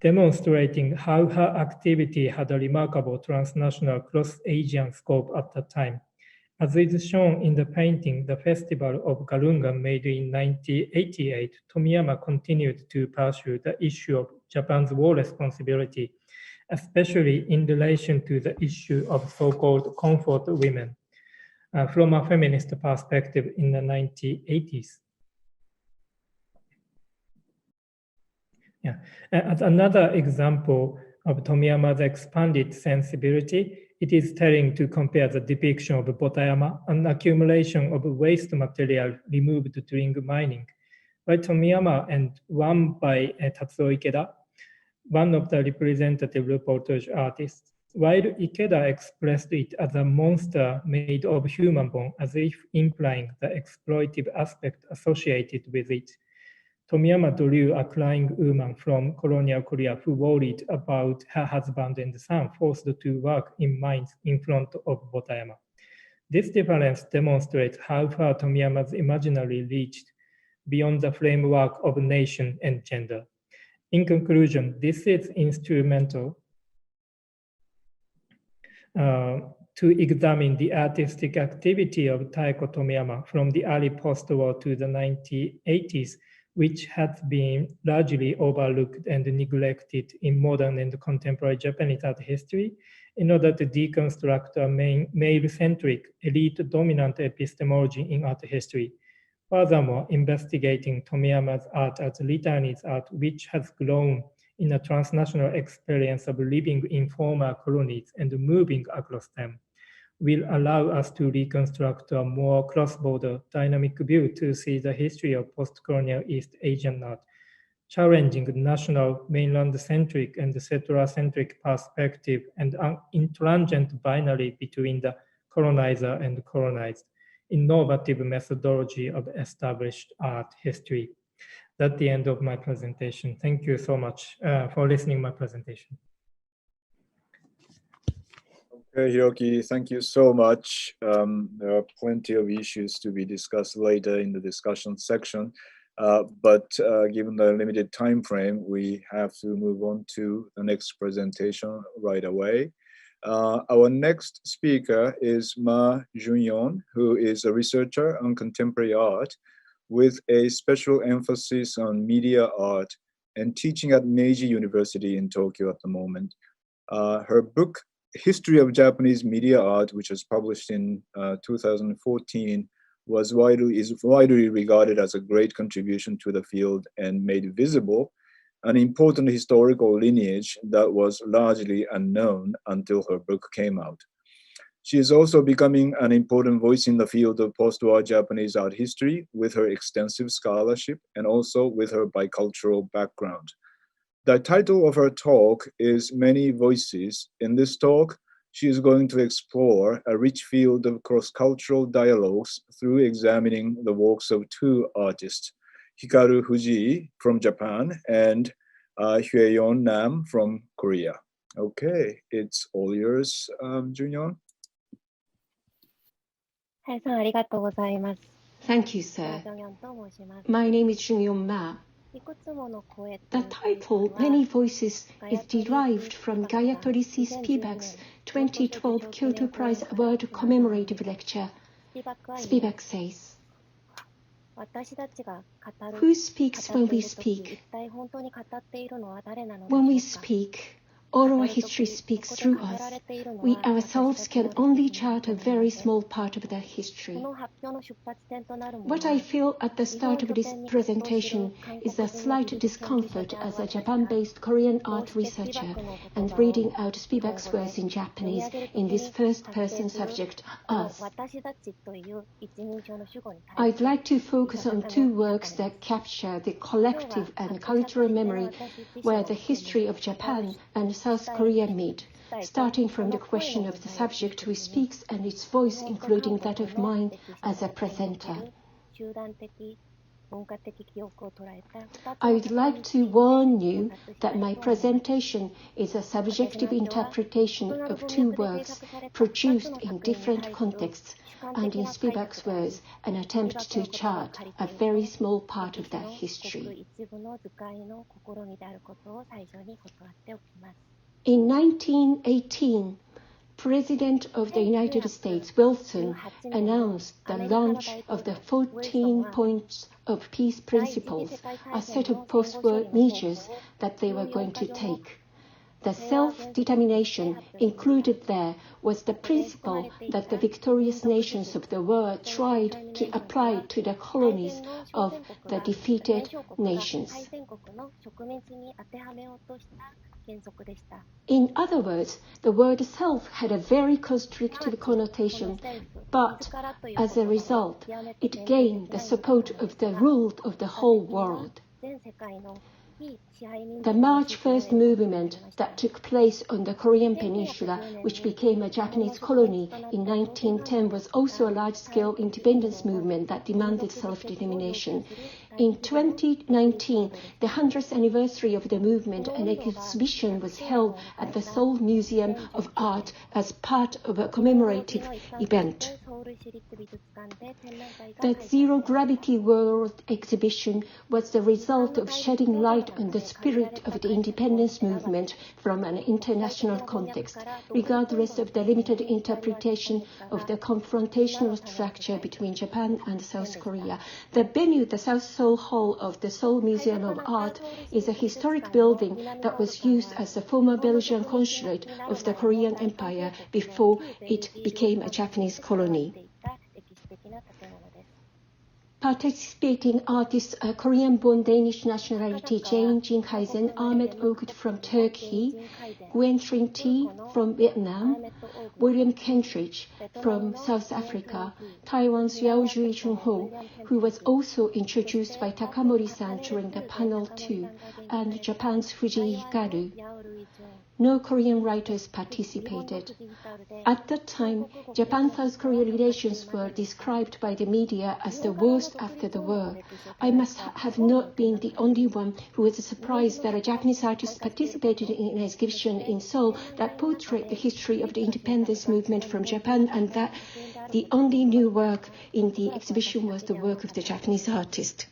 demonstrating how her activity had a remarkable transnational cross-Asian scope at the time. As is shown in the painting, The Festival of Garungan, made in 1988, Tomiyama continued to pursue the issue of Japan's war responsibility, especially in relation to the issue of so-called comfort women, from a feminist perspective in the 1980s. As another example of Tomiyama's expanded sensibility, it is telling to compare the depiction of Botayama, an accumulation of waste material removed during mining, by Tomiyama and one by Tatsuo Ikeda, one of the representative reportage artists, while Ikeda expressed it as a monster made of human bone, as if implying the exploitive aspect associated with it. Tomiyama drew a crying woman from colonial Korea who worried about her husband and son forced to work in mines in front of Botayama. This difference demonstrates how far Tomiyama's imaginary reached beyond the framework of nation and gender. In conclusion, this is instrumental to examine the artistic activity of Tayko Tomiyama from the early post-war to the 1980s, which has been largely overlooked and neglected in modern and contemporary Japanese art history, in order to deconstruct a male-centric, elite-dominant epistemology in art history. Furthermore, investigating Tomiyama's art as Returnees art, which has grown in a transnational experience of living in former colonies and moving across them, will allow us to reconstruct a more cross-border dynamic view to see the history of post-colonial East Asian art, challenging national mainland-centric and settler-centric perspective and an intransigent binary between the colonizer and colonized, innovative methodology of established art history. That's the end of my presentation. Thank you so much for listening to my presentation. Okay, Hiroki, thank you so much. There are plenty of issues to be discussed later in the discussion section, but given the limited time frame, we have to move on to the next presentation right away. Our next speaker is Ma Junyeon, who is a researcher on contemporary art with a special emphasis on media art and teaching at Meiji University in Tokyo at the moment. Her book, History of Japanese Media Art, which was published in 2014, is widely regarded as a great contribution to the field and made visible an important historical lineage that was largely unknown until her book came out. She is also becoming an important voice in the field of post-war Japanese art history with her extensive scholarship and also with her bicultural background. The title of her talk is Many Voices. In this talk, she is going to explore a rich field of cross-cultural dialogues through examining the works of two artists, Hikaru Fujii from Japan and Hyeon Nam from Korea. Okay, it's all yours, Junyeon. Thank you, sir. My name is Junyeon Ma. The title, Many Voices, is derived from Gayatri C. Spivak's 2012 Kyoto Prize Award commemorative lecture. Spivak says, "Who speaks when we speak? When we speak, oral history speaks through us. We ourselves can only chart a very small part of that history." What I feel at the start of this presentation is a slight discomfort as a Japan-based Korean art researcher and reading out Spivak's words in Japanese in this first-person subject, us. I'd like to focus on two works that capture the collective and cultural memory where the history of Japan and South Korea meet, starting from the question of the subject who speaks and its voice, including that of mine as a presenter. I would like to warn you that my presentation is a subjective interpretation of two works produced in different contexts, and in Spivak's words, an attempt to chart a very small part of that history. In 1918, President of the United States, Wilson, announced the launch of the 14 points of peace principles, a set of post-war measures that they were going to take. The self-determination included there was the principle that the victorious nations of the world tried to apply to the colonies of the defeated nations. In other words, the word self had a very constrictive connotation, but as a result, it gained the support of the rule of the whole world. The March 1st movement that took place on the Korean Peninsula, which became a Japanese colony in 1910, was also a large-scale independence movement that demanded self-determination. In 2019, the 100th anniversary of the movement, an exhibition was held at the Seoul Museum of Art as part of a commemorative event. The Zero Gravity World exhibition was the result of shedding light on the spirit of the independence movement from an international context, regardless of the limited interpretation of the confrontational structure between Japan and South Korea. The venue, the South Seoul Hall of the Seoul Museum of Art, is a historic building that was used as the former Belgian consulate of the Korean Empire before it became a Japanese colony. Participating artists are Korean-born Danish nationality Jane Jinkaisen, Ahmed Ogut from Turkey, Nguyen Trinh Thi from Vietnam, William Kentridge from South Africa, Taiwan's Yaojui Junho, who was also introduced by Takamori-san during the panel 2, and Japan's Fujii Hikaru. No Korean writers participated. At that time, Japan-South Korea relations were described by the media as the worst after the war. I must have not been the only one who was surprised that a Japanese artist participated in an exhibition in Seoul that portrayed the history of the independence movement from Japan, and that the only new work in the exhibition was the work of the Japanese artist.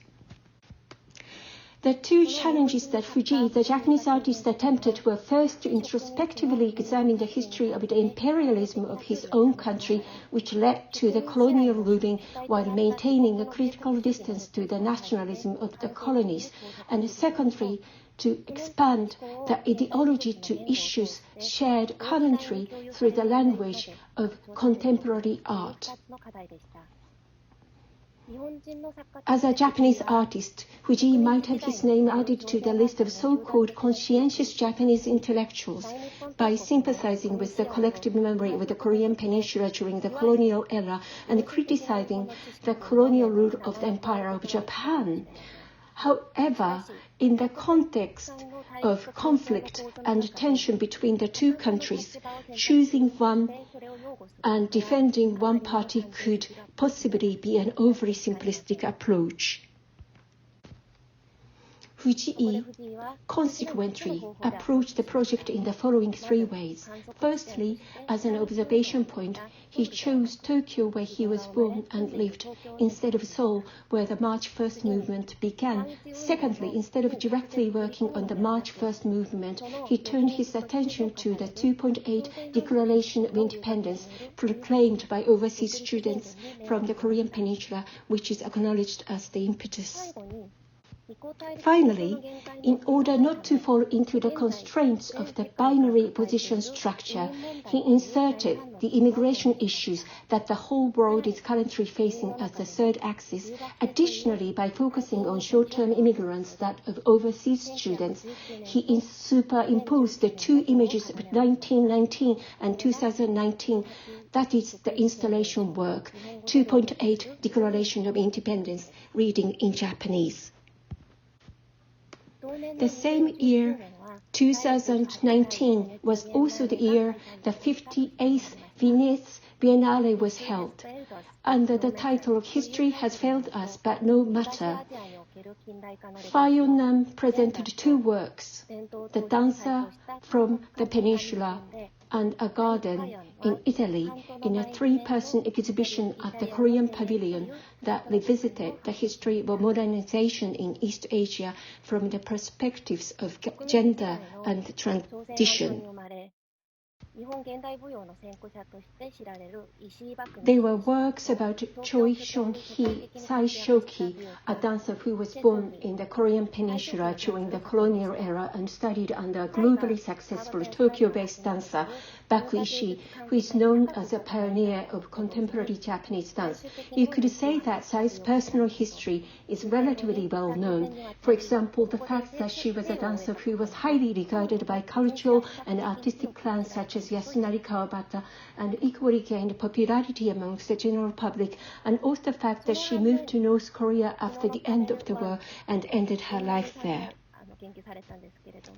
The two challenges that Fujii, the Japanese artist, attempted were first to introspectively examine the history of the imperialism of his own country, which led to the colonial ruling, while maintaining a critical distance to the nationalism of the colonies, and secondly, to expand the ideology to issues shared currently through the language of contemporary art. As a Japanese artist, Fujii might have his name added to the list of so-called conscientious Japanese intellectuals by sympathizing with the collective memory of the Korean Peninsula during the colonial era and criticizing the colonial rule of the Empire of Japan. However, in the context of conflict and tension between the two countries, choosing one and defending one party could possibly be an overly simplistic approach. Fujii consequently approached the project in the following three ways. Firstly, as an observation point, he chose Tokyo, where he was born and lived, instead of Seoul, where the March 1st movement began. Secondly, instead of directly working on the March 1st movement, he turned his attention to the 2.8 Declaration of Independence proclaimed by overseas students from the Korean Peninsula, which is acknowledged as the impetus. Finally, in order not to fall into the constraints of the binary position structure, he inserted the immigration issues that the whole world is currently facing as the third axis. Additionally, by focusing on short-term immigrants, that of overseas students, he superimposed the two images of 1919 and 2019, that is the installation work, 2.8 Declaration of Independence, reading in Japanese. The same year, 2019 was also the year the 58th Venice Biennale was held. Under the title History Has Failed Us, But No Matter, Nam presented two works, The Dancer from the Peninsula and A Garden in Italy, in a three-person exhibition at the Korean Pavilion that revisited the history of modernization in East Asia from the perspectives of gender and transition. They were works about Choi Seong-hee Saishoki, a dancer who was born in the Korean Peninsula during the colonial era and studied under a globally successful Tokyo-based dancer, Baku Ishii, who is known as a pioneer of contemporary Japanese dance. You could say that Sai's personal history is relatively well known. For example, the fact that she was a dancer who was highly regarded by cultural and artistic clans such as Yasunari Kawabata, and equally gained popularity amongst the general public, and also the fact that she moved to North Korea after the end of the war and ended her life there.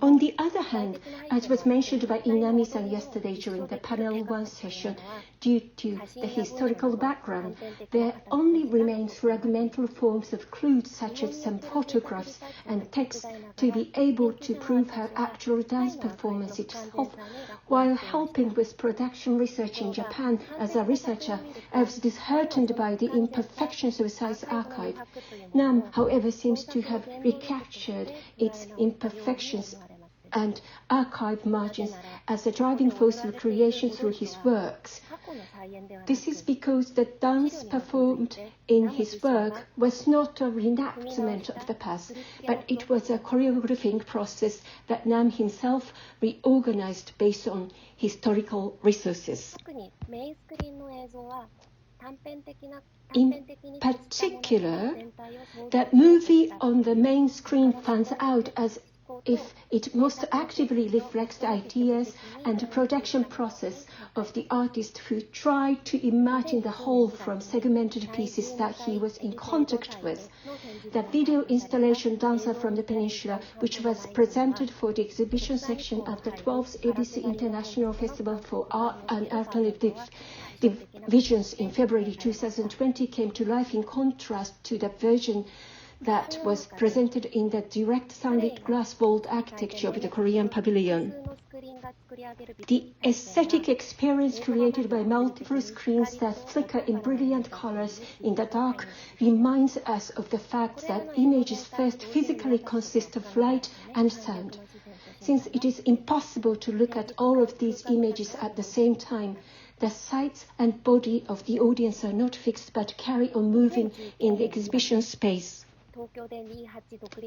On the other hand, as was mentioned by Inami-san yesterday during the panel 1 session, due to the historical background, there only remain fragmental forms of clues such as some photographs and text to be able to prove her actual dance performance itself. While helping with production research in Japan as a researcher, I was disheartened by the imperfections of Sai's archive. Nam, however, seems to have recaptured its imperfections and archive margins as a driving force of creation through his works. This is because the dance performed in his work was not a reenactment of the past, but it was a choreographing process that Nam himself reorganized based on historical resources. In particular, that movie on the main screen fans out as if it most actively reflects the ideas and production process of the artist who tried to imagine the whole from segmented pieces that he was in contact with. The video installation Dancer from the Peninsula, which was presented for the exhibition section at the 12th ABC International Festival for Art and Alternative Divisions in February 2020, came to life in contrast to the version that was presented in the direct sunlit glass-walled architecture of the Korean Pavilion. The aesthetic experience created by multiple screens that flicker in brilliant colors in the dark reminds us of the fact that images first physically consist of light and sound. Since it is impossible to look at all of these images at the same time, the sights and body of the audience are not fixed but carry on moving in the exhibition space.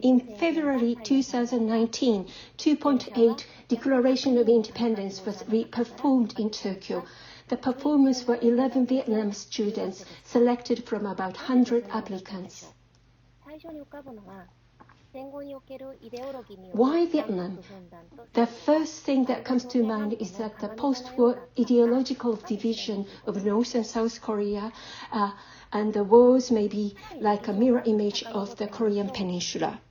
In February 2019, 2.8 Declaration of Independence was performed in Tokyo. The performers were 11 Vietnam students selected from about 100 applicants. Why Vietnam? The first thing that comes to mind is that the post-war ideological division of North and South Korea and the wars may be like a mirror image of the Korean Peninsula.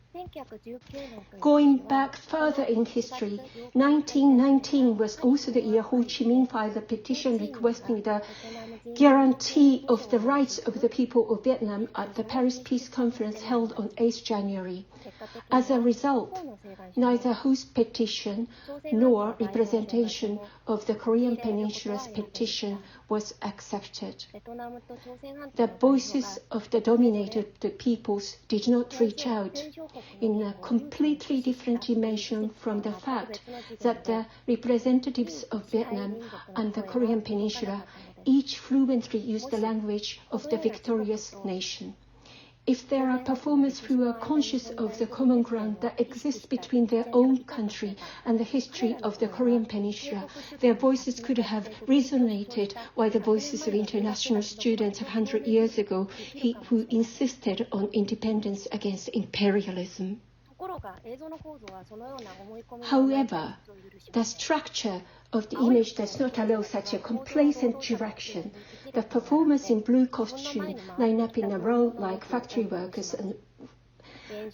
Going back further in history, 1919 was also the year Ho Chi Minh filed a petition requesting the guarantee of the rights of the people of Vietnam at the Paris Peace Conference held on 8 January. As a result, neither Ho's petition nor representation of the Korean Peninsula's petition was accepted. The voices of the dominated peoples did not reach out in a completely different dimension from the fact that the representatives of Vietnam and the Korean Peninsula each fluently used the language of the victorious nation. If there are performers who are conscious of the common ground that exists between their own country and the history of the Korean Peninsula, their voices could have resonated while the voices of international students 100 years ago who insisted on independence against imperialism. However, the structure of the image does not allow such a complacent direction. The performers in blue costume line up in a row like factory workers, and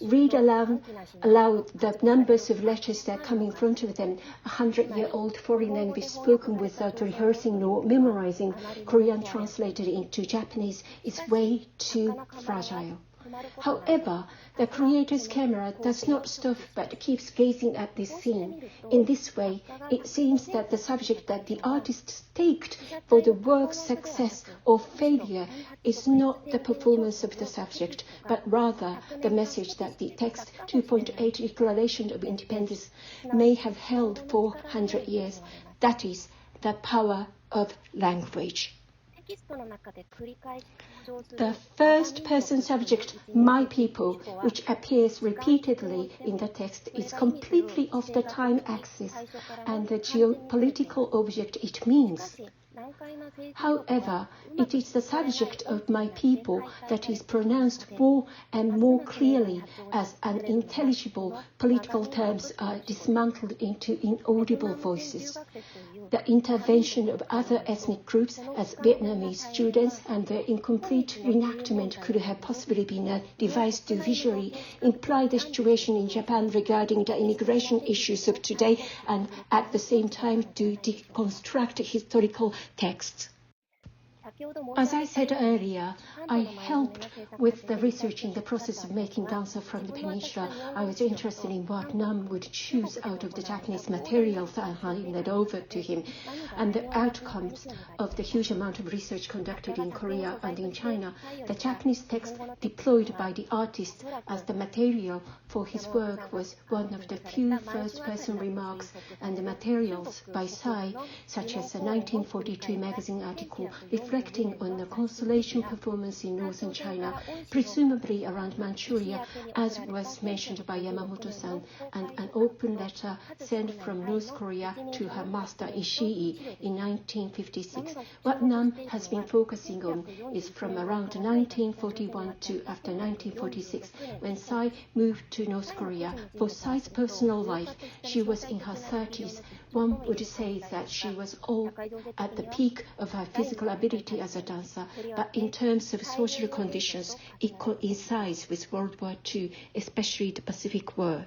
read aloud the numbers of letters that come in front of them. 100-year-old foreign language spoken without rehearsing nor memorizing, Korean translated into Japanese is way too fragile. However, the creator's camera does not stop but keeps gazing at this scene. In this way, it seems that the subject that the artist staked for the work's success or failure is not the performance of the subject, but rather the message that the text 2.8 Declaration of Independence may have held for 100 years. That is the power of language. The first-person subject, my people, which appears repeatedly in the text, is completely off the time axis and the geopolitical object it means. However, it is the subject of my people that is pronounced more and more clearly as unintelligible political terms are dismantled into inaudible voices. The intervention of other ethnic groups as Vietnamese students and their incomplete reenactment could have possibly been a device to visually imply the situation in Japan regarding the immigration issues of today and at the same time to deconstruct historical texts. As I said earlier, I helped with the research in the process of making dancer from the peninsula. I was interested in what Nam would choose out of the Japanese materials I handed over to him, and the outcomes of the huge amount of research conducted in Korea and in China. The Japanese text deployed by the artist as the material for his work was one of the few first-person remarks and the materials by Tsai, such as a 1942 magazine article reflecting on the consolation performance in northern China, presumably around Manchuria, as was mentioned by Yamamoto-san, and an open letter sent from North Korea to her master Ishii in 1956. What Nam has been focusing on is from around 1941 to after 1946, when Tsai moved to North Korea. For Tsai's personal life, she was in her 30s. One would say that she was all at the peak of her physical ability as a dancer, but in terms of social conditions, it coincides with World War II, especially the Pacific War.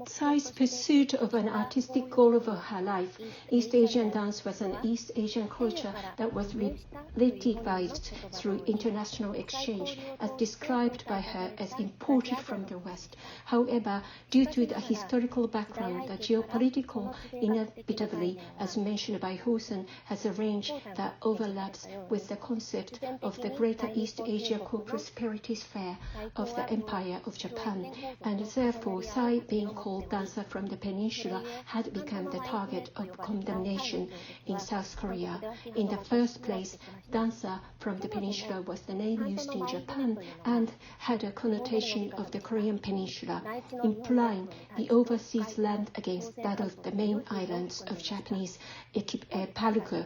Tsai's pursuit of an artistic goal of her life, East Asian dance was an East Asian culture that was relativized through international exchange, as described by her as imported from the West. However, due to the historical background, the geopolitical inevitably, as mentioned by Hosen, has a range that overlaps with the concept of the Greater East Asia Co-Prosperity Sphere of the Empire of Japan, and therefore Tsai, being called dancer from the peninsula, had become the target of condemnation in South Korea. In the first place, dancer from the peninsula was the name used in Japan and had a connotation of the Korean peninsula, implying the overseas land against that of the main islands of Japanese archipelago.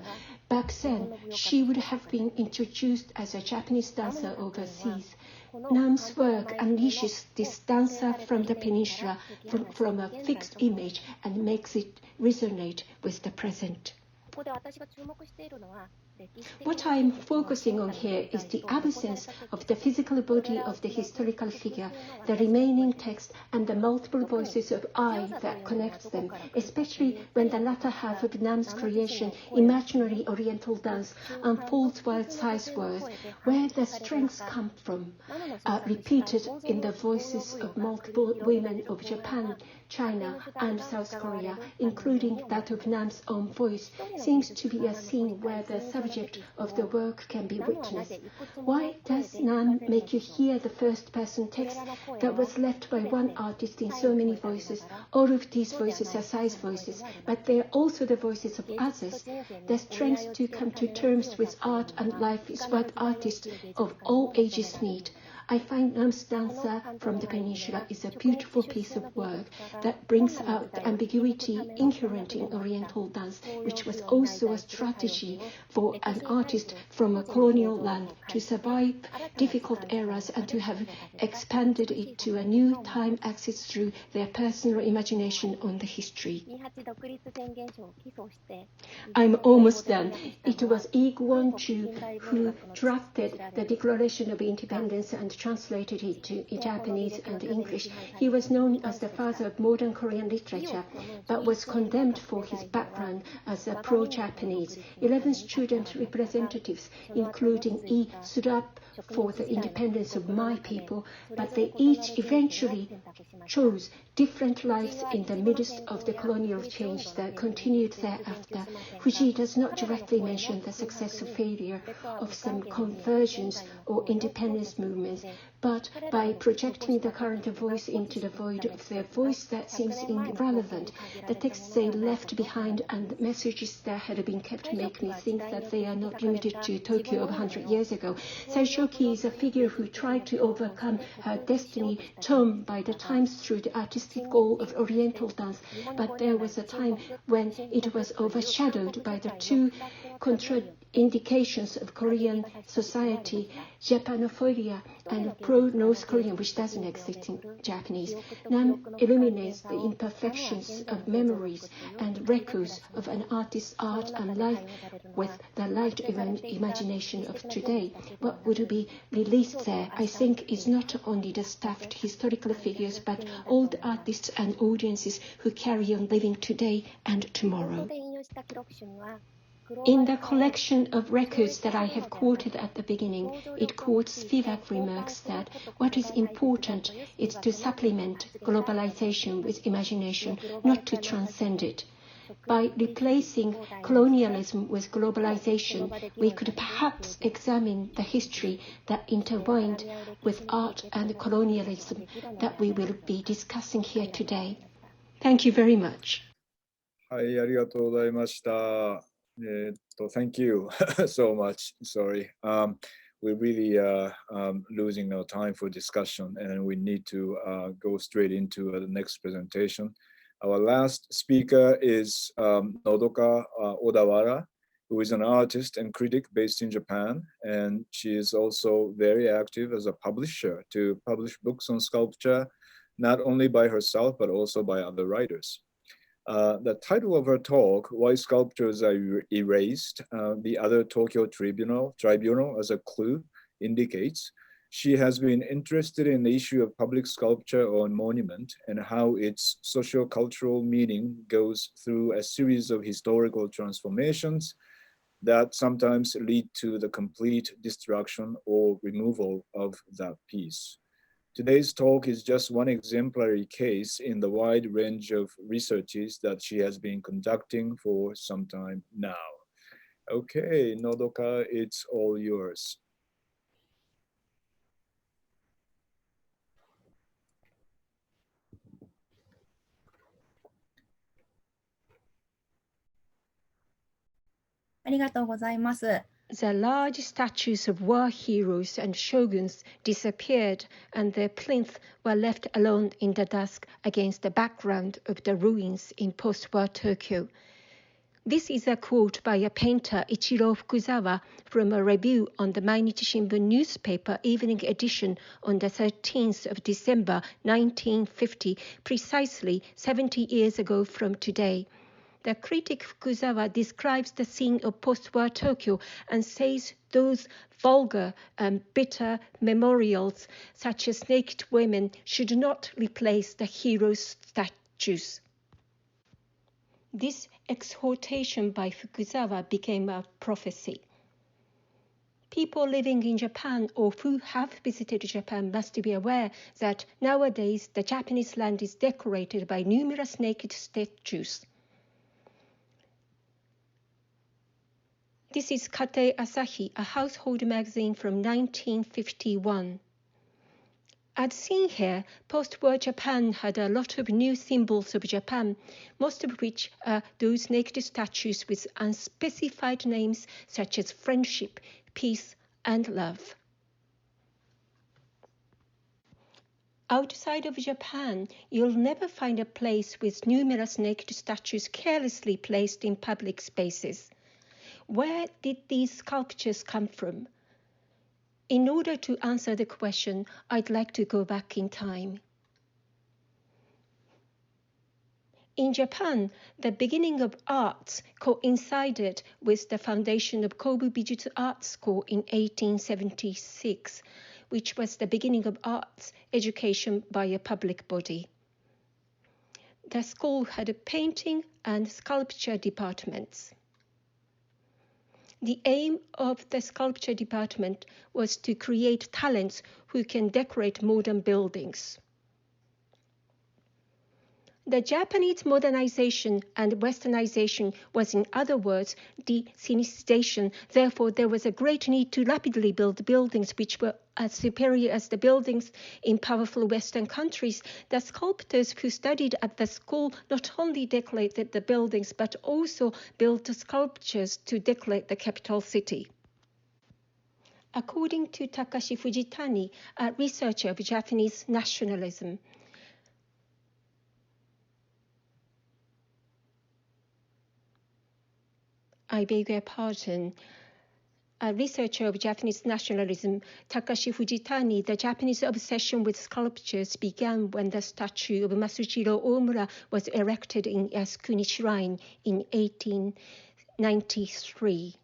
Back then, she would have been introduced as a Japanese dancer overseas. Nam's work unleashes this dancer from the peninsula from a fixed image and makes it resonate with the present. What I am focusing on here is the absence of the physical body of the historical figure, the remaining text, and the multiple voices of I that connects them, especially when the latter half of Nam's creation, imaginary Oriental dance, unfolds while Tsai's words, where the strengths come from, are repeated in the voices of multiple women of Japan, China, and South Korea, including that of Nam's own voice, seems to be a scene where the subject of the work can be witnessed. Why does Nam make you hear the first-person text that was left by one artist in so many voices? All of these voices are Tsai's voices, but they are also the voices of others. The strength to come to terms with art and life is what artists of all ages need. I find Nam's dancer from the peninsula is a beautiful piece of work that brings out the ambiguity inherent in Oriental dance, which was also a strategy for an artist from a colonial land to survive difficult eras and to have expanded it to a new time axis through their personal imagination on the history. I'm almost done. It was Lee Kwon-ju who drafted the Declaration of Independence and translated it to Japanese and English. He was known as the father of modern Korean literature, but was condemned for his background as a pro-Japanese. 11 student representatives, including E, stood up for the independence of my people, but they each eventually chose different lives in the midst of the colonial change that continued thereafter. Fuji does not directly mention the success or failure of some conversions or independence movements, but by projecting the current voice into the void of their voice that seems irrelevant, the texts they left behind and messages that had been kept make me think that they are not limited to Tokyo of 100 years ago. Saishoki is a figure who tried to overcome her destiny torn by the times through the artistic goal of Oriental dance, but there was a time when it was overshadowed by the two contraindications of Korean society, Japanophobia and pro-North Korean, which doesn't exist in Japanese. None illuminates the imperfections of memories and records of an artist's art and life with the light imagination of today. What would be released there, I think, is not only the staffed historical figures, but all the artists and audiences who carry on living today and tomorrow. In the collection of records that I have quoted at the beginning, it quotes Spivak remarks that what is important is to supplement globalization with imagination, not to transcend it. By replacing colonialism with globalization, we could perhaps examine the history that intertwined with art and colonialism that we will be discussing here today. Thank you very much. はい、ありがとうございました。Thank you so much. Sorry. We're really losing our time for discussion, and we need to go straight into the next presentation. Our last speaker is Nodoka Odawara, who is an artist and critic based in Japan, and she is also very active as a publisher to publish books on sculpture, not only by herself, but also by other writers. The title of her talk, Why Sculptures Are Erased, the Other Tokyo Tribunal as a clue, indicates she has been interested in the issue of public sculpture on monument and how its socio-cultural meaning goes through a series of historical transformations that sometimes lead to the complete destruction or removal of that piece. Today's talk is just one exemplary case in the wide range of researches that she has been conducting for some time now. Okay, Nodoka, it's all yours. The large statues of war heroes and shoguns disappeared, and their plinths were left alone in the dusk against the background of the ruins in post-war Tokyo. This is a quote by a painter, Ichiro Fukuzawa, from a review on the Mainichi Shimbun newspaper evening edition on the 13th of December 1950, precisely 70 years ago from today. The critic Fukuzawa describes the scene of post-war Tokyo and says those vulgar and bitter memorials, such as naked women, should not replace the heroes' statues. This exhortation by Fukuzawa became a prophecy. People living in Japan or who have visited Japan must be aware that nowadays the Japanese land is decorated by numerous naked statues. This is Kate Asahi, a household magazine from 1951. As seen here, post-war Japan had a lot of new symbols of Japan, most of which are those naked statues with unspecified names such as friendship, peace, and love. Outside of Japan, you'll never find a place with numerous naked statues carelessly placed in public spaces. Where did these sculptures come from? In order to answer the question, I'd like to go back in time. In Japan, the beginning of arts coincided with the foundation of Kobu Bijutsu Art School in 1876, which was the beginning of arts education by a public body. The school had a painting and sculpture departments. The aim of the sculpture department was to create talents who can decorate modern buildings. The Japanese modernization and westernization was, in other words, de-Sinicization. Therefore, there was a great need to rapidly build buildings which were as superior as the buildings in powerful Western countries. The sculptors who studied at the school not only decorated the buildings, but also built sculptures to decorate the capital city. According to Takashi Fujitani, a researcher of Japanese nationalism, I beg your pardon. A researcher of Japanese nationalism, Takashi Fujitani, the Japanese obsession with sculptures began when the statue of Masushiro Omura was erected in Yasukuni Shrine in 1893.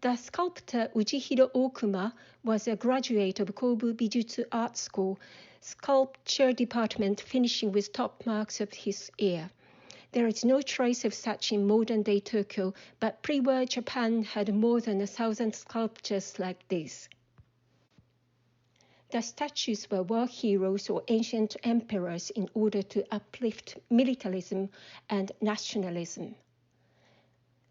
The sculptor Ujihiro Okuma was a graduate of Kobu Bijutsu Art School, sculpture department, finishing with top marks of his year. There is no trace of such in modern-day Tokyo, but pre-war Japan had more than 1,000 sculptures like this. The statues were war heroes or ancient emperors in order to uplift militarism and nationalism.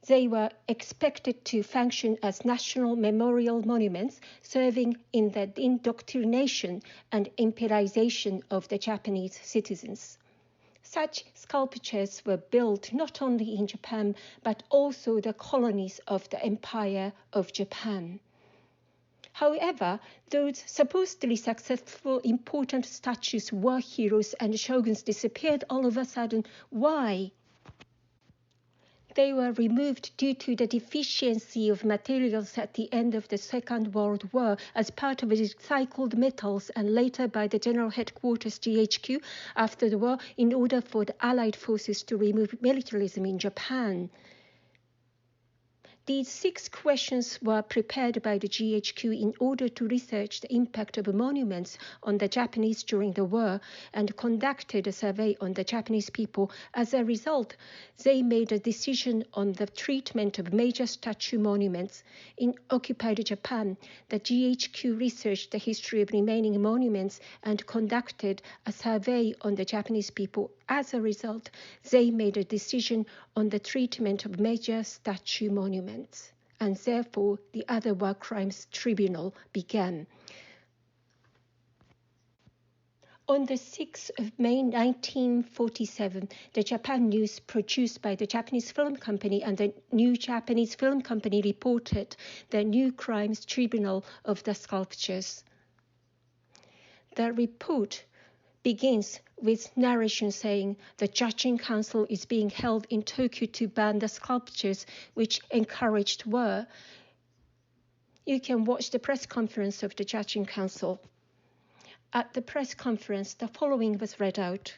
They were expected to function as national memorial monuments, serving in the indoctrination and imperialization of the Japanese citizens. Such sculptures were built not only in Japan, but also the colonies of the Empire of Japan. However, those supposedly successful important statues, war heroes, and shoguns disappeared all of a sudden. Why? They were removed due to the deficiency of materials at the end of the Second World War as part of recycled metals, and later by the General Headquarters GHQ after the war, in order for the Allied forces to remove militarism in Japan. These 6 questions were prepared by the GHQ in order to research the impact of monuments on the Japanese during the war and conducted a survey on the Japanese people. As a result, they made a decision on the treatment of major statue monuments. In occupied Japan, the GHQ researched the history of remaining monuments and conducted a survey on the Japanese people. As a result, they made a decision on the treatment of major statue monuments, and therefore the Other War Crimes Tribunal began. On the 6th of May 1947, the Japan News, produced by the Japanese Film Company and the New Japanese Film Company, reported the new crimes tribunal of the sculptures. The report begins with narration saying the judging council is being held in Tokyo to ban the sculptures which encouraged war. You can watch the press conference of the judging council. At the press conference, the following was read out.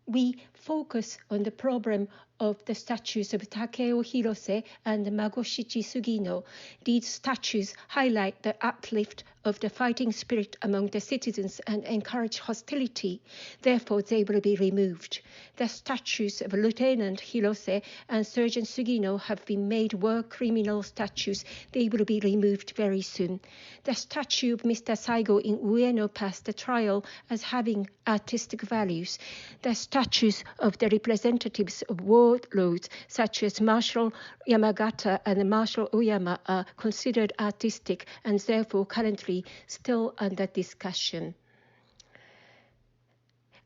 We focus on the problem of the statues of Takeo Hirose and Magoshichi Sugino. These statues highlight the uplift of the fighting spirit among the citizens and encourage hostility. Therefore, they will be removed. The statues of Lieutenant Hirose and Sergeant Sugino have been made war criminal statues. They will be removed very soon. The statue of Mr. Saigo in Ueno passed the trial as having artistic values. The statues of the representatives of warlords such as Marshal Yamagata and Marshal Oyama are considered artistic and therefore currently still under discussion.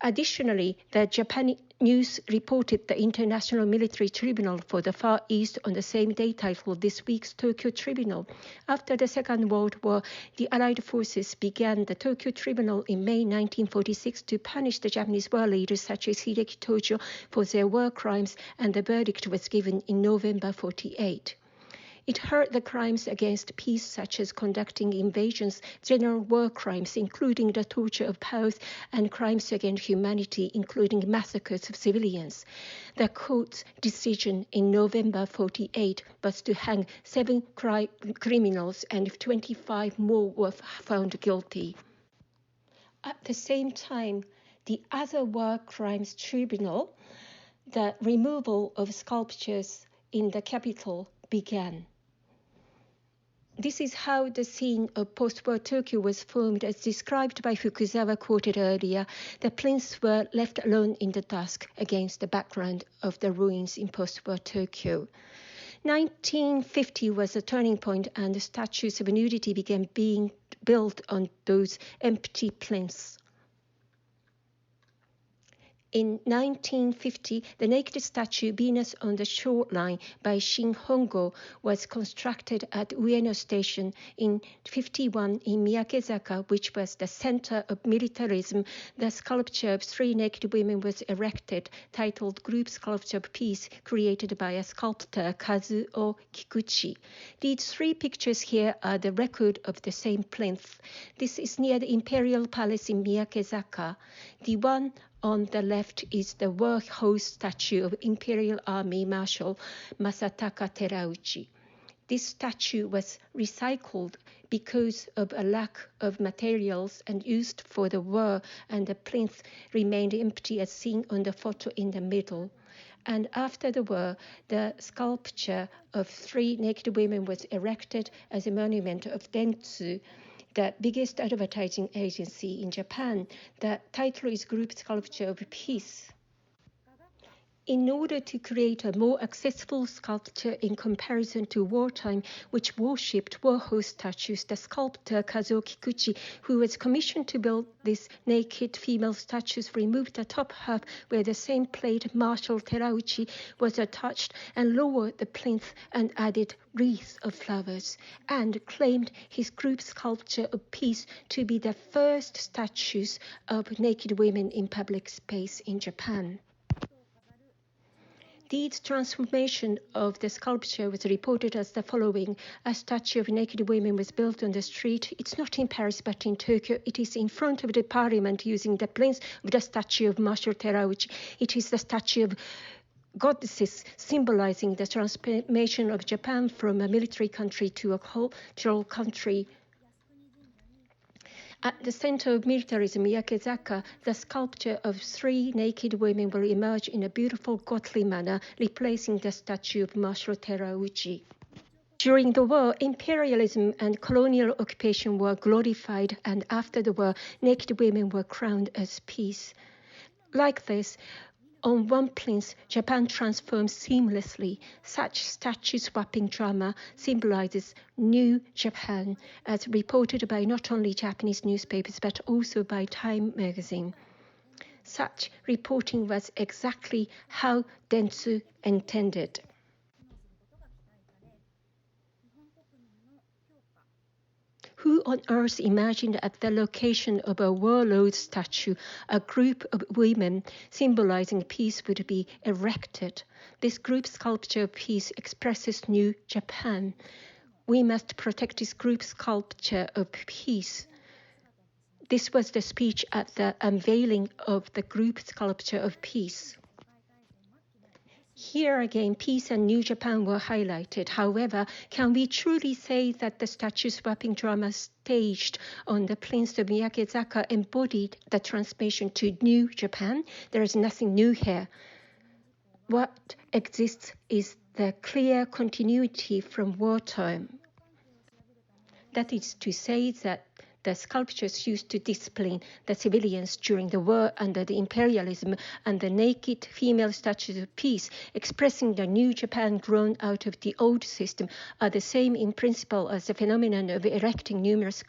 Additionally, the Japan News reported the International Military Tribunal for the Far East on the same day, titled This Week's Tokyo Tribunal. After the Second World War, the Allied forces began the Tokyo Tribunal in May 1946 to punish the Japanese war leaders such as Hideki Tojo for their war crimes, and the verdict was given in November 1948. It heard the crimes against peace, such as conducting invasions, general war crimes, including the torture of Pows, and crimes against humanity, including massacres of civilians. The court's decision in November 1948 was to hang 7 criminals, and 25 more were found guilty. At the same time, the other war crimes tribunal, the removal of sculptures in the capital, began. This is how the scene of post-war Tokyo was formed, as described by Fukuzawa, quoted earlier. The prints were left alone in the dusk against the background of the ruins in post-war Tokyo. 1950 was a turning point, and the statues of nudity began being built on those empty plinths. In 1950, the naked statue Venus on the Shoreline by Shin Hongo was constructed at Ueno Station. In 1951, in Miyake-zaka, which was the center of militarism, the sculpture of 3 naked women was erected, titled Group Sculpture of Peace, created by a sculptor, Kazuo Kikuchi. These 3 pictures here are the record of the same plinth. This is near the Imperial Palace in Miyake-zaka. The one on the left is the war host statue of Imperial Army Marshal Masataka Terauchi. This statue was recycled because of a lack of materials and used for the war, and the plinth remained empty as seen on the photo in the middle. And after the war, the sculpture of 3 naked women was erected as a monument of Dentsu, the biggest advertising agency in Japan. The title is Group Sculpture of Peace. In order to create a more accessible sculpture in comparison to wartime, which worshipped war host statues, the sculptor Kazuo Kikuchi, who was commissioned to build these naked female statues, removed the top half where the same plate Marshal Terauchi was attached and lowered the plinth and added wreaths of flowers, and claimed his group sculpture of peace to be the first statues of naked women in public space in Japan. This transformation of the sculpture was reported as the following. A statue of naked women was built on the street. It's not in Paris, but in Tokyo. It is in front of the parliament using the plinth of the statue of Marshal Terauchi. It is the statue of goddesses, symbolizing the transformation of Japan from a military country to a cultural country. At the center of militarism, Miyake-zaka, the sculpture of 3 naked women will emerge in a beautiful godly manner, replacing the statue of Marshal Terauchi. During the war, imperialism and colonial occupation were glorified, and after the war, naked women were crowned as peace. Like this, on one plinth, Japan transforms seamlessly. Such statue-swapping drama symbolizes New Japan, as reported by not only Japanese newspapers but also by Time magazine. Such reporting was exactly how Dentsu intended. Who on earth imagined at the location of a warlord statue, a group of women symbolizing peace would be erected? This group sculpture of peace expresses New Japan. We must protect this group sculpture of peace. This was the speech at the unveiling of the group sculpture of peace. Here again, peace and New Japan were highlighted. However, can we truly say that the statue-swapping drama staged on the plinth of Miyake-zaka embodied the transformation to New Japan? There is nothing new here. What exists is the clear continuity from wartime. That is to say that the sculptures used to discipline the civilians during the war under the imperialism, and the naked female statues of peace expressing the New Japan grown out of the old system are the same in principle as the phenomenon of erecting numerous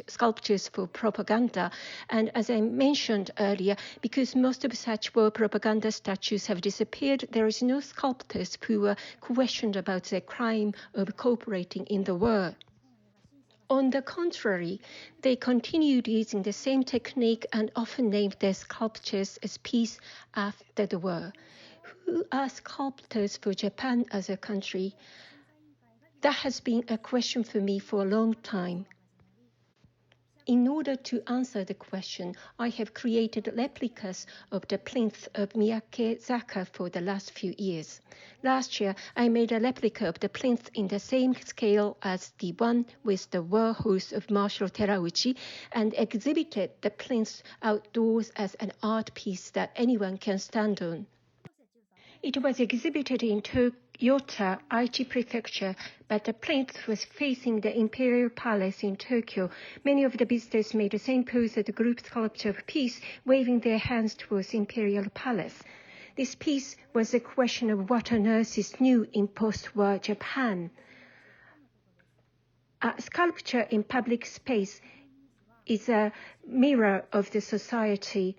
sculptures for propaganda. And as I mentioned earlier, because most of such war propaganda statues have disappeared, there is no sculptors who were questioned about their crime of cooperating in the war. On the contrary, they continued using the same technique and often named their sculptures as peace after the war. Who are sculptors for Japan as a country? That has been a question for me for a long time. In order to answer the question, I have created replicas of the plinth of Miyake-zaka for the last few years. Last year, I made a replica of the plinth in the same scale as the one with the war horse of Marshal Terauchi and exhibited the plinth outdoors as an art piece that anyone can stand on. It was exhibited in Toyota, Aichi Prefecture, but the plinth was facing the Imperial Palace in Tokyo. Many of the visitors made the same pose as the group sculpture of peace, waving their hands towards Imperial Palace. This piece was a question of what on earth is new in post-war Japan. A sculpture in public space is a mirror of the society.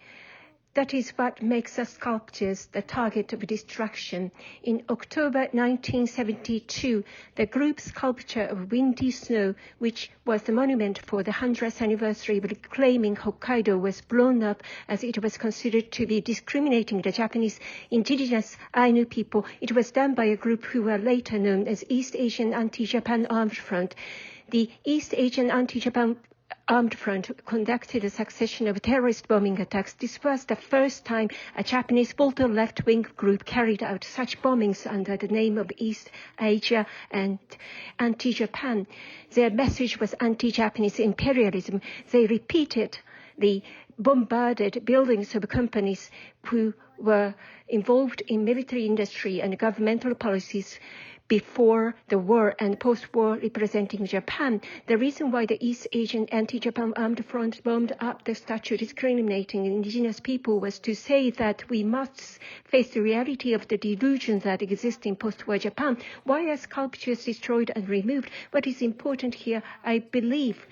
That is what makes the sculptures the target of destruction. In October 1972, the group sculpture of Windy Snow, which was the monument for the 100th anniversary of reclaiming Hokkaido, was blown up as it was considered to be discriminating the Japanese indigenous Ainu people. It was done by a group who were later known as East Asian Anti-Japan Armed Front. The East Asian Anti-Japan Armed Front conducted a succession of terrorist bombing attacks. This was the first time a Japanese ultra left-wing group carried out such bombings under the name of East Asia and anti-Japan. Their message was anti-Japanese imperialism. They repeated the bombarded buildings of companies who were involved in military industry and governmental policies before the war and post-war representing Japan. The reason why the East Asian Anti-Japan Armed Front bombed up the statue discriminating indigenous people was to say that we must face the reality of the delusions that exist in post-war Japan. Why are sculptures destroyed and removed? What is important here, I believe,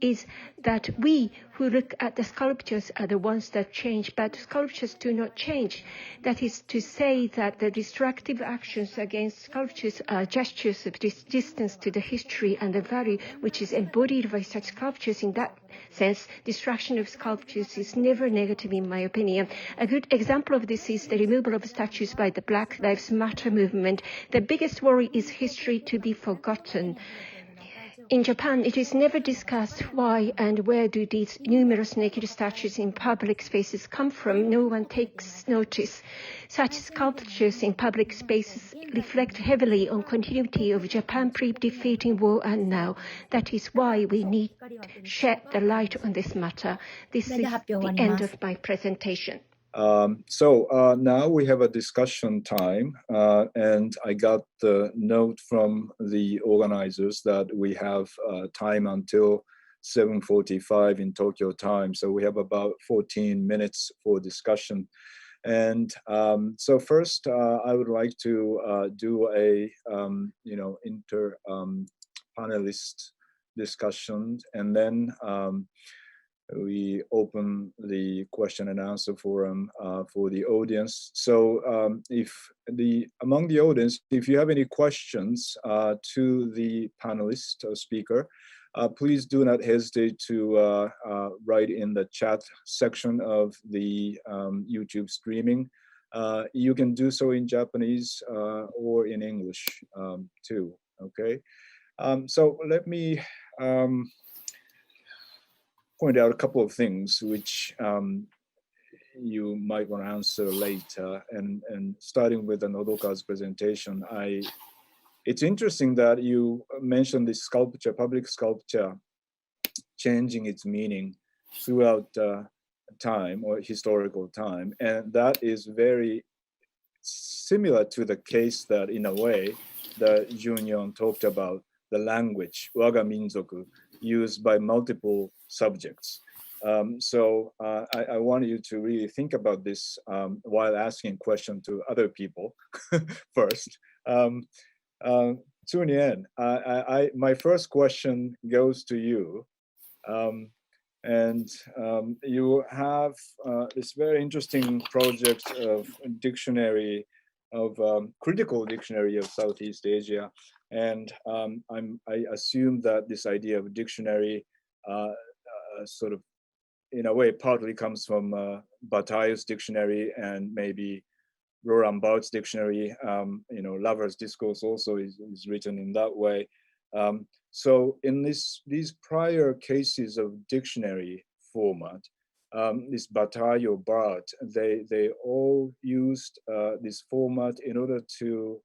is that we who look at the sculptures are the ones that change, but sculptures do not change. That is to say that the destructive actions against sculptures are gestures of distance to the history and the value which is embodied by such sculptures. In that sense, destruction of sculptures is never negative in my opinion. A good example of this is the removal of statues by the Black Lives Matter movement. The biggest worry is history to be forgotten. In Japan, it is never discussed why and where do these numerous naked statues in public spaces come from. No one takes notice. Such sculptures in public spaces reflect heavily on continuity of Japan pre-defeating war and now. That is why we need to shed the light on this matter. This is the end of my presentation. Now we have a discussion time, and I got the note from the organizers that we have time until 7:45 in Tokyo time. So we have about 14 minutes for discussion. And so first, I would like to do a panelist discussion, and then we open the question and answer forum for the audience. So among the audience, if you have any questions to the panelist or speaker, please do not hesitate to write in the chat section of the YouTube streaming. You can do so in Japanese or in English too, okay? So let me point out a couple of things which you might want to answer later. And starting with Nodoka's presentation, it's interesting that you mentioned this sculpture, public sculpture, changing its meaning throughout time or historical time. And that is very similar to the case that, in a way, that Junyon talked about, the language, waga minzoku, used by multiple subjects. So I want you to really think about this while asking question to other people first. Tsunien, my first question goes to you. You have this very interesting project of dictionary, of critical dictionary of Southeast Asia. And I assume that this idea of dictionary sort of, in a way, partly comes from Bataille's dictionary and maybe Roland Barthes dictionary, Lover's Discourse also is written in that way. So in these prior cases of dictionary format, this Bataille or Barthes, they all used this format in order to,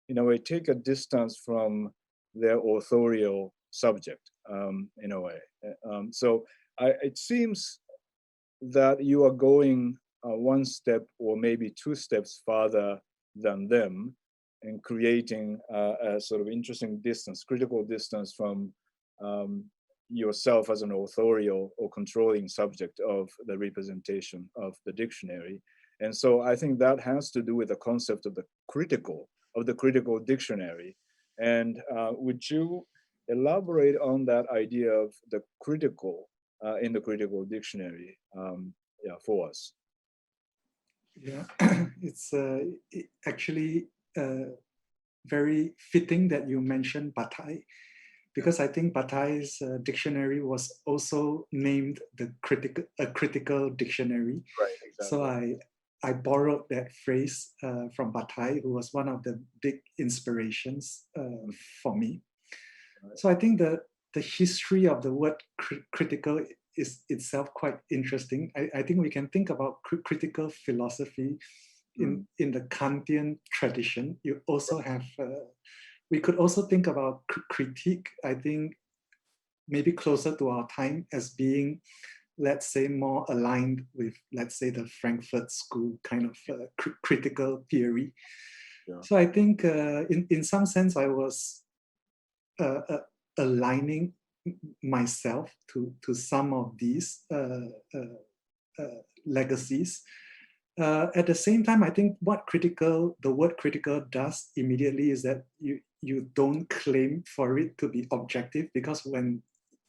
in a way, take a distance from their authorial subject, in a way. So it seems that you are going one step or maybe two steps farther than them and creating a sort of interesting distance, critical distance from yourself as an authorial or controlling subject of the representation of the dictionary. And so I think that has to do with the concept of the critical dictionary. And would you elaborate on that idea of the critical in the critical dictionary for us? Yeah, it's actually very fitting that you mentioned Bataille, because I think Bataille's dictionary was also named a critical dictionary. Right, exactly. So I borrowed that phrase from Bataille, who was one of the big inspirations for me. Right. So I think that the history of the word critical is itself quite interesting. I think we can think about critical philosophy in the Kantian tradition. You also have, we could also think about critique, I think maybe closer to our time as being, let's say, more aligned with, let's say, the Frankfurt School kind of critical theory. Yeah. So I think in some sense, I was aligning myself to some of these legacies. At the same time, I think what the word critical does immediately is that you don't claim for it to be objective, because when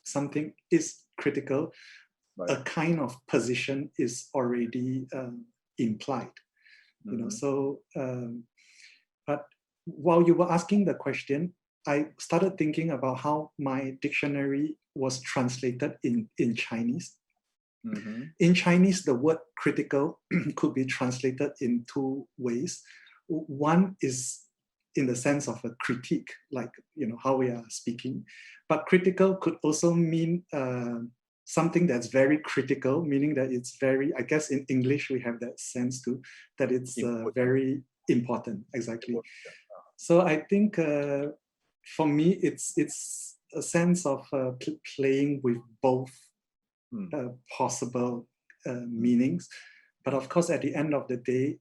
something is critical, right, a kind of position is already implied. Mm-hmm. You know, so but while you were asking the question, I started thinking about how my dictionary was translated in Chinese. Mm-hmm. In Chinese, the word critical could be translated in two ways. One is in the sense of a critique, like, you know, how we are speaking. But critical could also mean something that's very critical, meaning that it's very, I guess in English we have that sense too, that it's very important, exactly. So I think for me, it's a sense of playing with both possible meanings. But of course, at the end of the day,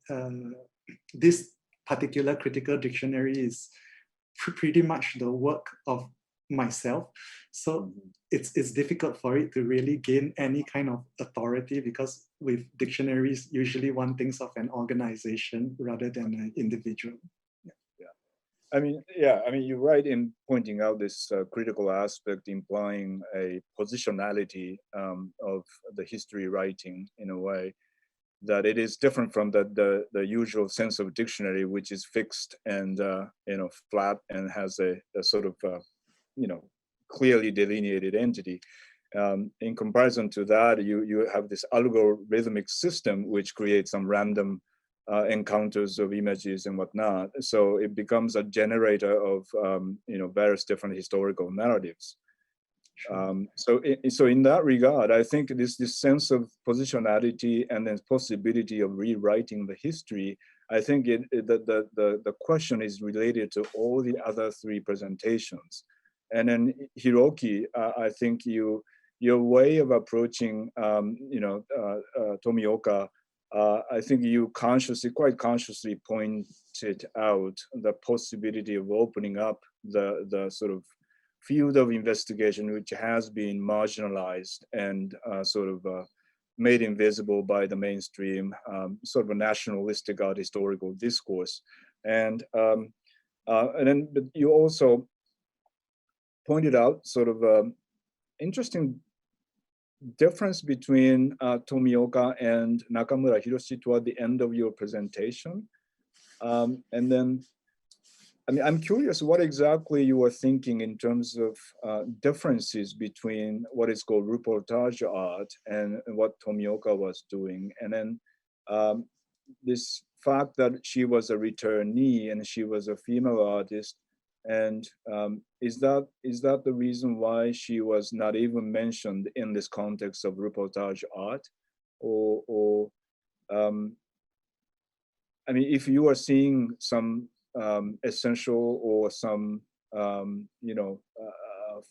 this particular critical dictionary is pretty much the work of myself. So it's difficult for it to really gain any kind of authority, because with dictionaries, usually one thinks of an organization rather than an individual. I mean, you're right in pointing out this critical aspect, implying a positionality of the history writing in a way that it is different from the usual sense of dictionary, which is fixed and flat and has a sort of clearly delineated entity. In comparison to that, you have this algorithmic system which creates some random encounters of images and whatnot. So it becomes a generator of various different historical narratives. Sure. So in that regard, I think this sense of positionality and then possibility of rewriting the history, I think the question is related to all the other three presentations. And then Hiroki, I think your way of approaching Tomioka, I think you quite consciously pointed out the possibility of opening up the sort of field of investigation which has been marginalized and made invisible by the mainstream sort of a nationalistic art historical discourse. And then but you also pointed out sort of interesting difference between Tomioka and Nakamura Hiroshi toward the end of your presentation. And then, I mean, I'm curious what exactly you were thinking in terms of differences between what is called reportage art and what Tomioka was doing. And then this fact that she was a returnee and she was a female artist, and is that the reason why she was not even mentioned in this context of reportage art, or I mean, if you are seeing some essential or some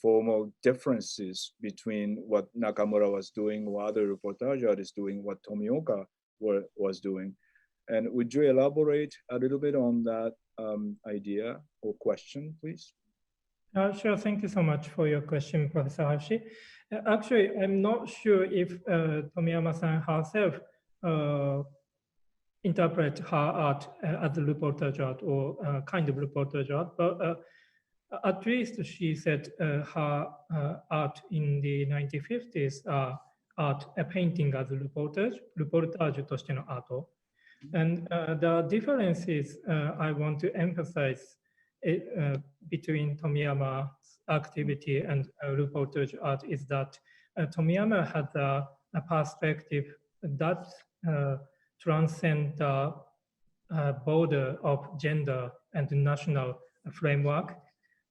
formal differences between what Nakamura was doing, what other reportage artists doing, what Tomioka was doing, and would you elaborate a little bit on that idea or question, please? Sure. Thank you so much for your question, Professor Hayashi. Actually, I'm not sure if Tomiyama-san herself interpret her art as a reportage art or kind of reportage art, but at least she said her art in the 1950s art, a painting as a reportage としてのアート。And the differences I want to emphasize between Tomiyama's activity and reportage art is that Tomiyama had a perspective that transcends the border of gender and national framework.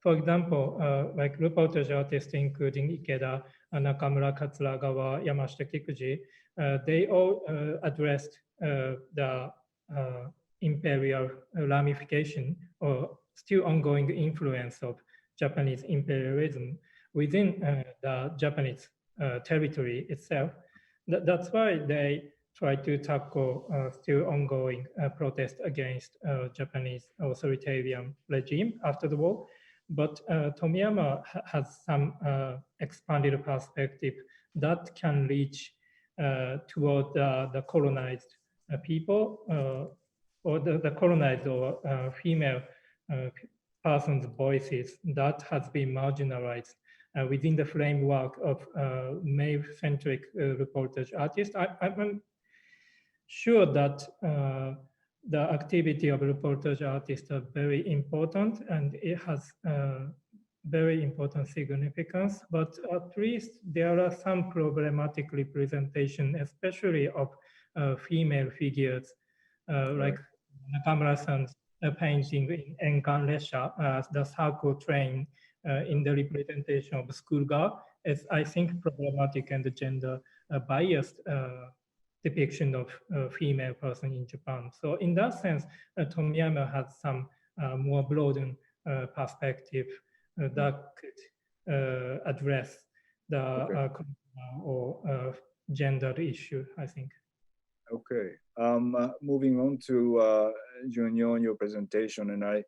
For example, like reportage artists including Ikeda, Nakamura, Katsuragawa, Yamashita Kikuji, they all addressed the imperial ramification or still ongoing influence of Japanese imperialism within the Japanese territory itself. That's why they try to tackle still ongoing protest against Japanese authoritarian regime after the war. But Tomiyama has some expanded perspective that can reach toward the colonized people or the colonized or female persons' voices that has been marginalized within the framework of male-centric reportage artists. I'm sure that the activity of reportage artists are very important and it has very important significance, but at least there are some problematic representation, especially of female figures, like Nakamura-san's painting in Enkan Resha, the circle train in the representation of schoolgirl is, I think, problematic and gender biased depiction of a female person in Japan. So in that sense, Tomiyama has some more broadened perspective that could address the or gender issue, I think. Okay, moving on to Junyo, your presentation, and I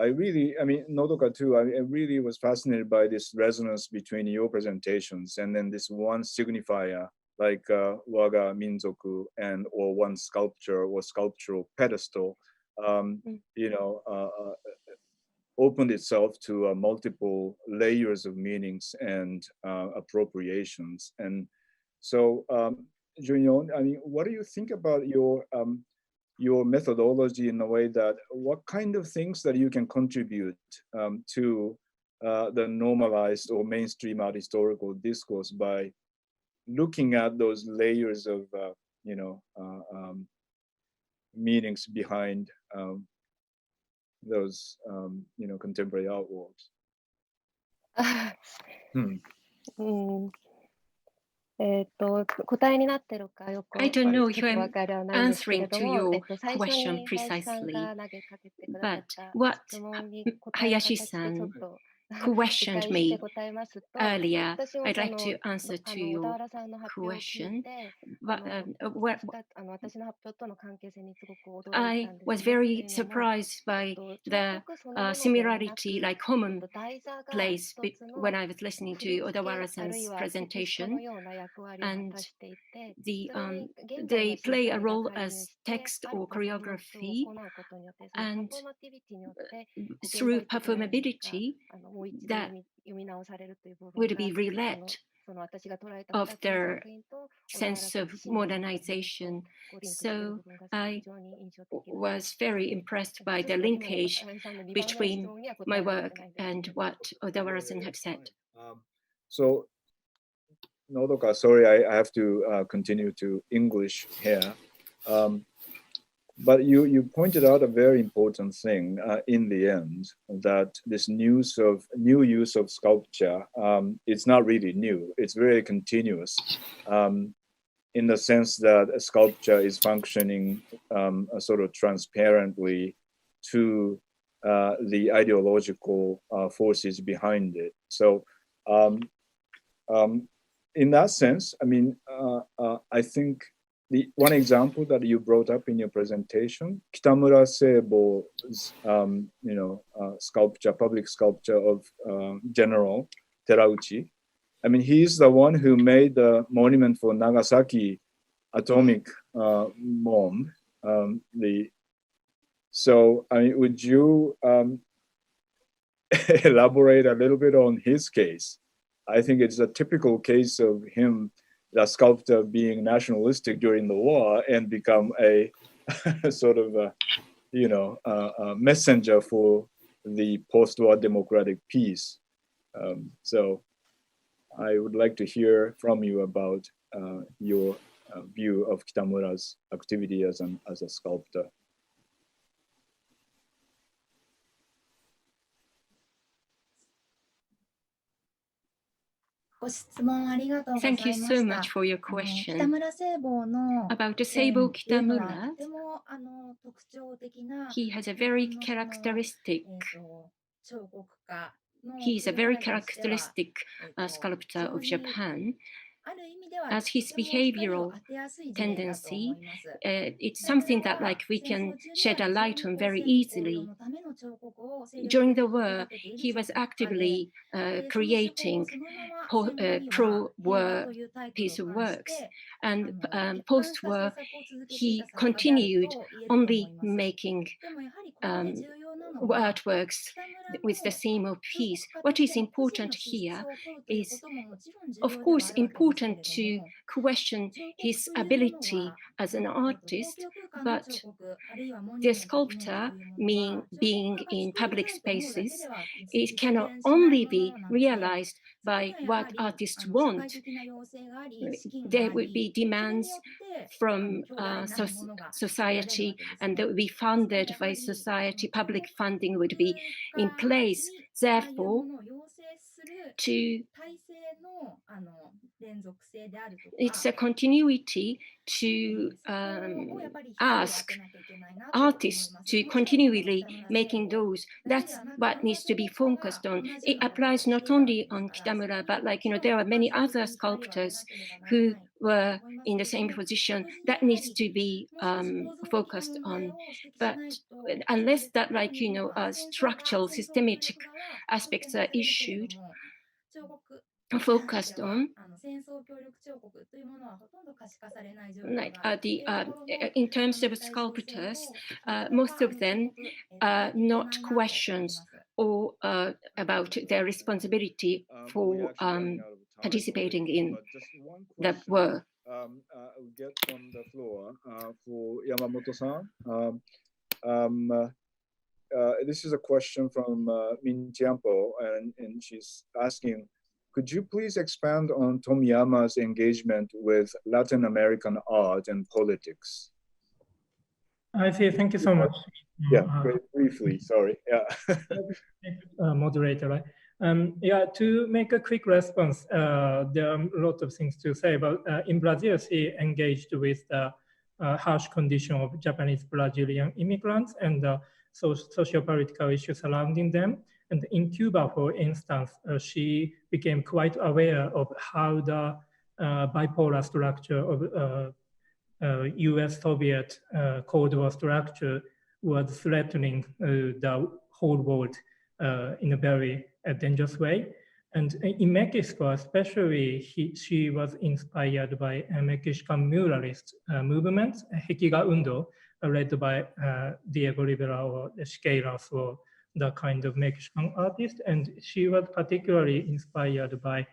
really, I mean, Nodoka too, I really was fascinated by this resonance between your presentations and then this one signifier, like Waga Minzoku and or one sculpture or sculptural pedestal, opened itself to multiple layers of meanings and appropriations. And so, Junyo, I mean, what do you think about your methodology in a way that what kind of things that you can contribute to the normalized or mainstream art historical discourse by looking at those layers of meanings behind those contemporary artworks? I don't know if I'm answering to your question precisely, but what Hayashi-san questioned me earlier, I'd like to answer to your question. But I was very surprised by the similarity, like commonplace, when I was listening to Odawara-san's presentation, and they play a role as text or choreography, and through performability, that would be relate of their sense of modernization. So I was very impressed by the linkage between my work and what Odawara-san have said. So, Nodoka, sorry, I have to continue to English here. But you pointed out a very important thing in the end, that this new use of sculpture, it's not really new. It's very continuous, in the sense that a sculpture is functioning sort of transparently to the ideological forces behind it. So in that sense, I mean, I think the one example that you brought up in your presentation, Kitamura Seibo's, sculpture, public sculpture of General Terauchi. I mean, he's the one who made the monument for Nagasaki atomic bomb. So, I mean, would you elaborate a little bit on his case? I think it's a typical case of him, the sculptor, being nationalistic during the war and become a sort of a messenger for the post-war democratic peace. So I would like to hear from you about your view of Kitamura's activity as a sculptor. Thank you so much for your question. About the Seibo Kitamura, he has a very characteristic, he's a very characteristic sculptor of Japan. As his behavioral tendency, it's something that we can shed a light on very easily. During the war, he was actively creating pro-war piece of works, and post-war, he continued only making artworks with the theme of peace. What is important here is, of course, important to question his ability as an artist, but the sculptor, being in public spaces, it cannot only be realized by what artists want. There would be demands from society, and that would be funded by society. Public funding would be in place. Therefore, it's a continuity to ask artists to continually making those. That's what needs to be focused on. It applies not only on Kitamura, but there are many other sculptors who were in the same position that needs to be focused on. But unless that structural, systemic aspects are issued, focused on, in terms of sculptors, most of them are not questions or about their responsibility for participating in the war. I'll get from the floor for Yamamoto-san. This is a question from Min Tiampo, and she's asking, could you please expand on Tomiyama's engagement with Latin American art and politics? I see. Thank you so much. Yeah, very briefly. Sorry. Yeah. Moderator, right? Yeah, to make a quick response, there are a lot of things to say, but in Brazil, she engaged with the harsh condition of Japanese Brazilian immigrants and socio-political issues surrounding them. And in Cuba, for instance, she became quite aware of how the bipolar structure of US-Soviet Cold War structure was threatening the whole world in a very dangerous way. And in Mexico, especially, she was inspired by a Mexican muralist movement, Hekiga Undo, led by Diego Rivera or Siqueiros, or the kind of Mexican artist. And she was particularly inspired by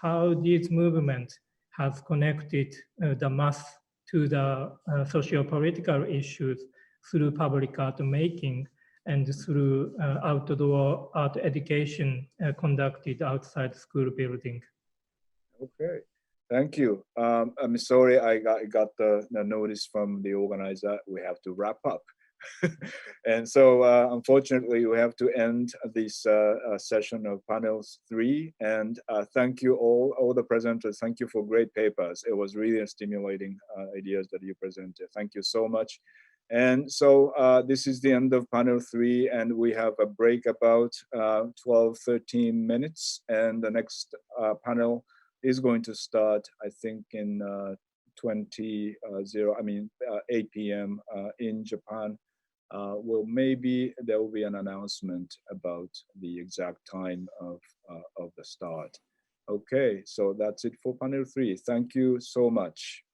how this movement has connected the mass to the socio-political issues through public art making and through outdoor art education conducted outside school building. Okay. Thank you. I'm sorry, I got the notice from the organizer. We have to wrap up. And so unfortunately, we have to end this session of panels 3. And thank you all the presenters. Thank you for great papers. It was really stimulating ideas that you presented. Thank you so much. And so this is the end of panel 3, and we have a break about 12-13 minutes. And the next panel is going to start, I think, in 8 p.m. In Japan. Well, maybe there will be an announcement about the exact time of the start. Okay, so that's it for panel 3. Thank you so much.